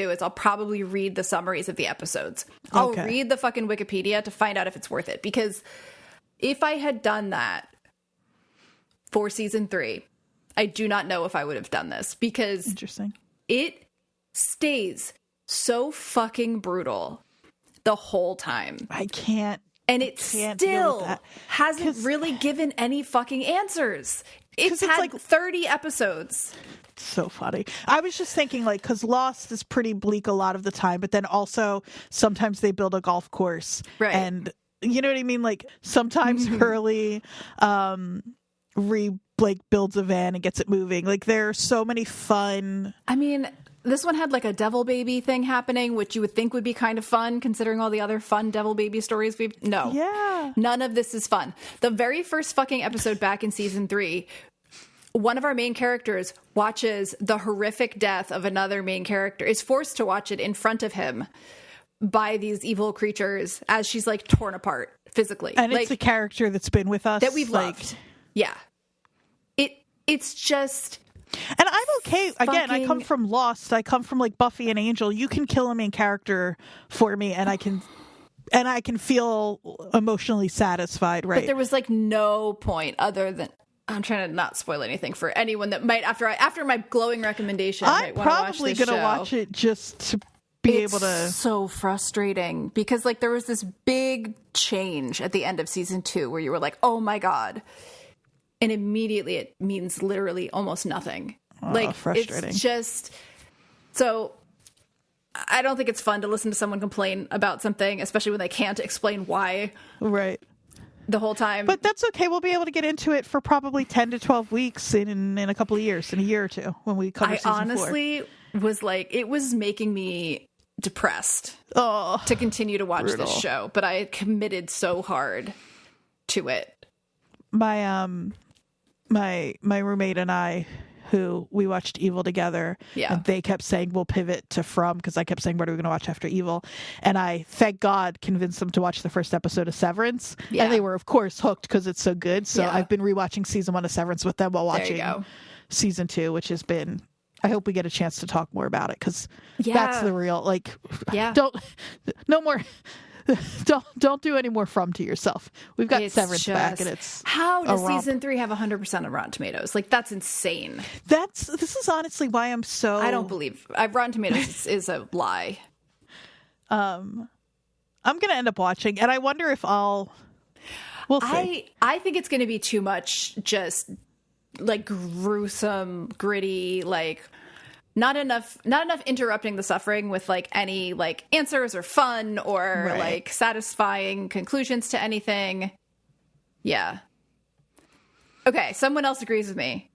is I'll probably read the summaries of the episodes. I'll read the fucking Wikipedia to find out if it's worth it. Because if I had done that for season 3, I do not know if I would have done this. Because interesting. It stays so fucking brutal the whole time. I can't. And it still hasn't really given any fucking answers. It's had like 30 episodes. So funny. I was just thinking, like, because Lost is pretty bleak a lot of the time, but then also sometimes they build a golf course. Right. And you know what I mean? Like, sometimes Hurley builds a van and gets it moving. Like, there are so many fun... I mean... This one had like a devil baby thing happening, which you would think would be kind of fun considering all the other fun devil baby stories none of this is fun. The very first fucking episode back in season 3, one of our main characters watches the horrific death of another main character, is forced to watch it in front of him by these evil creatures as she's like torn apart physically. And it's a character that's been with us that we've loved. Yeah. It's just... And I'm okay. Again, I come from Lost. I come from like Buffy and Angel. You can kill a main character for me, and I can feel emotionally satisfied. Right. But there was like no point other than I'm trying to not spoil anything for anyone that might after my glowing recommendation. I'm probably going to watch it just to be able to. So frustrating because like there was this big change at the end of season 2 where you were like, oh my God. And immediately it means literally almost nothing. Like, frustrating. It's just... So, I don't think it's fun to listen to someone complain about something, especially when they can't explain why. Right. The whole time. But that's okay. We'll be able to get into it for probably 10 to 12 weeks in a couple of years, in a year or two, when we cover season 4. I honestly was like... It was making me depressed to continue to watch this show. But I committed so hard to it. My my roommate and I, who we watched Evil together, and they kept saying we'll pivot to From, because I kept saying what are we going to watch after Evil, and I, thank God, convinced them to watch the first episode of Severance, and they were of course hooked because it's so good. So I've been rewatching season 1 of Severance with them while watching season 2, which has been, I hope we get a chance to talk more about it, because that's the real, like, don't do any more From to yourself. We've got Severance back, and it's how does season 3 have 100% of Rotten Tomatoes? Like, that's insane. This is honestly why I'm so, I don't believe Rotten Tomatoes is a lie. I'm gonna end up watching, and I wonder if we'll see. I think it's gonna be too much, just like gruesome, gritty, like not enough interrupting the suffering with like any like answers or fun or like satisfying conclusions to anything. Yeah. Okay, someone else agrees with me.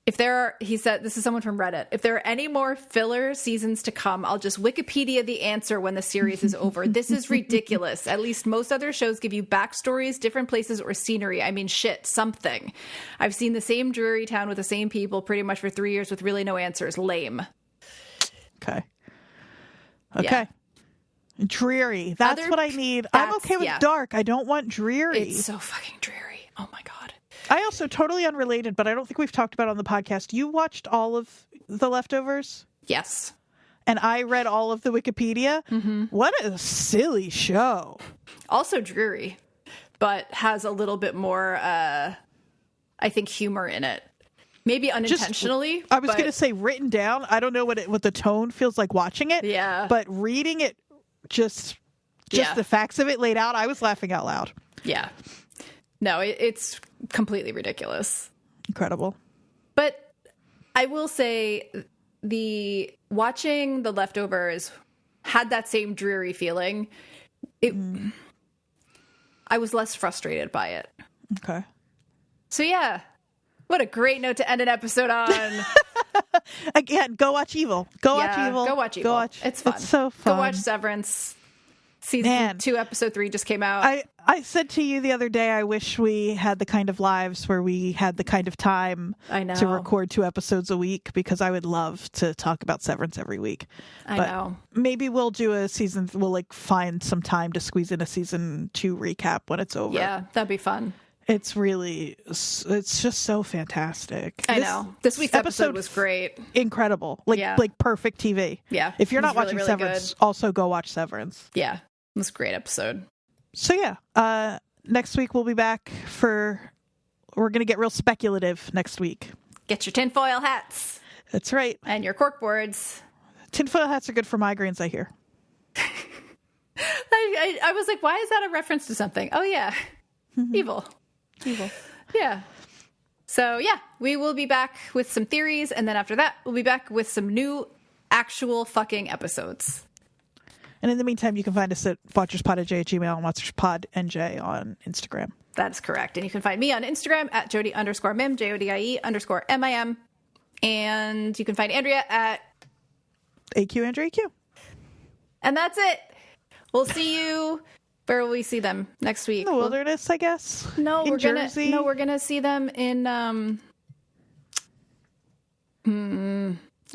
He said, this is someone from Reddit, if there are any more filler seasons to come, I'll just Wikipedia the answer when the series is over. This is ridiculous. At least most other shows give you backstories, different places, or scenery. I mean, shit, something. I've seen the same dreary town with the same people pretty much for 3 years with really no answers. Lame. Okay. Yeah. Dreary. That's what I need. I'm okay with dark. I don't want dreary. It's so fucking dreary. Oh my God. I also, totally unrelated, but I don't think we've talked about it on the podcast. You watched all of The Leftovers? Yes. And I read all of the Wikipedia. Mm-hmm. What a silly show. Also dreary, but has a little bit more, I think, humor in it. Maybe unintentionally. I was going to say written down. I don't know what the tone feels like watching it. Yeah. But reading it, just the facts of it laid out, I was laughing out loud. Yeah. No, it's completely ridiculous. Incredible. But I will say watching The Leftovers had that same dreary feeling. I was less frustrated by it. Okay. So yeah, what a great note to end an episode on. Again, go watch Evil. Go watch Evil. It's fun. It's so fun. Go watch Severance. Season 2, episode 3 just came out. I said to you the other day, I wish we had the kind of lives where we had the kind of time to record 2 episodes a week, because I would love to talk about Severance every week. I know. Maybe we'll do we'll like find some time to squeeze in a season 2 recap when it's over. Yeah, that'd be fun. It's just so fantastic. I know. This week's episode was great. Incredible. Like perfect TV. Yeah. If you're not watching really Severance, also go watch Severance. Yeah. It was a great episode. So yeah, next week we'll be back we're going to get real speculative next week. Get your tinfoil hats. That's right. And your cork boards. Tinfoil hats are good for migraines, I hear. I was like, why is that a reference to something? Oh yeah. Evil. Yeah. So yeah, we will be back with some theories, and then after that, we'll be back with some new actual fucking episodes. And in the meantime, you can find us at watcherspod@gmail and watcherspodnj on Instagram. That is correct. And you can find me on Instagram at Jodie_Mim, JODIE_MIM. And you can find Andrea at AQ. And that's it. We'll see you. Where will we see them next week? In the wilderness, I guess. No, we're gonna see them in I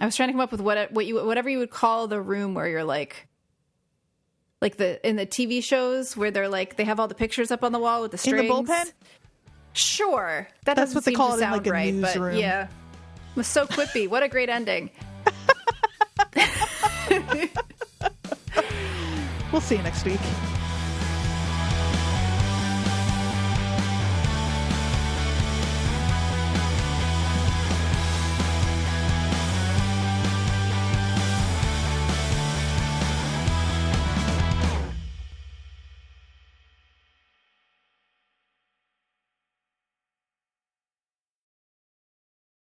was trying to come up with whatever you would call the room where you're like in the TV shows where they're like they have all the pictures up on the wall with the strings. In the bullpen? Sure. That's what they call it in like a right, newsroom. But yeah. It was so quippy. What a great ending. We'll see you next week.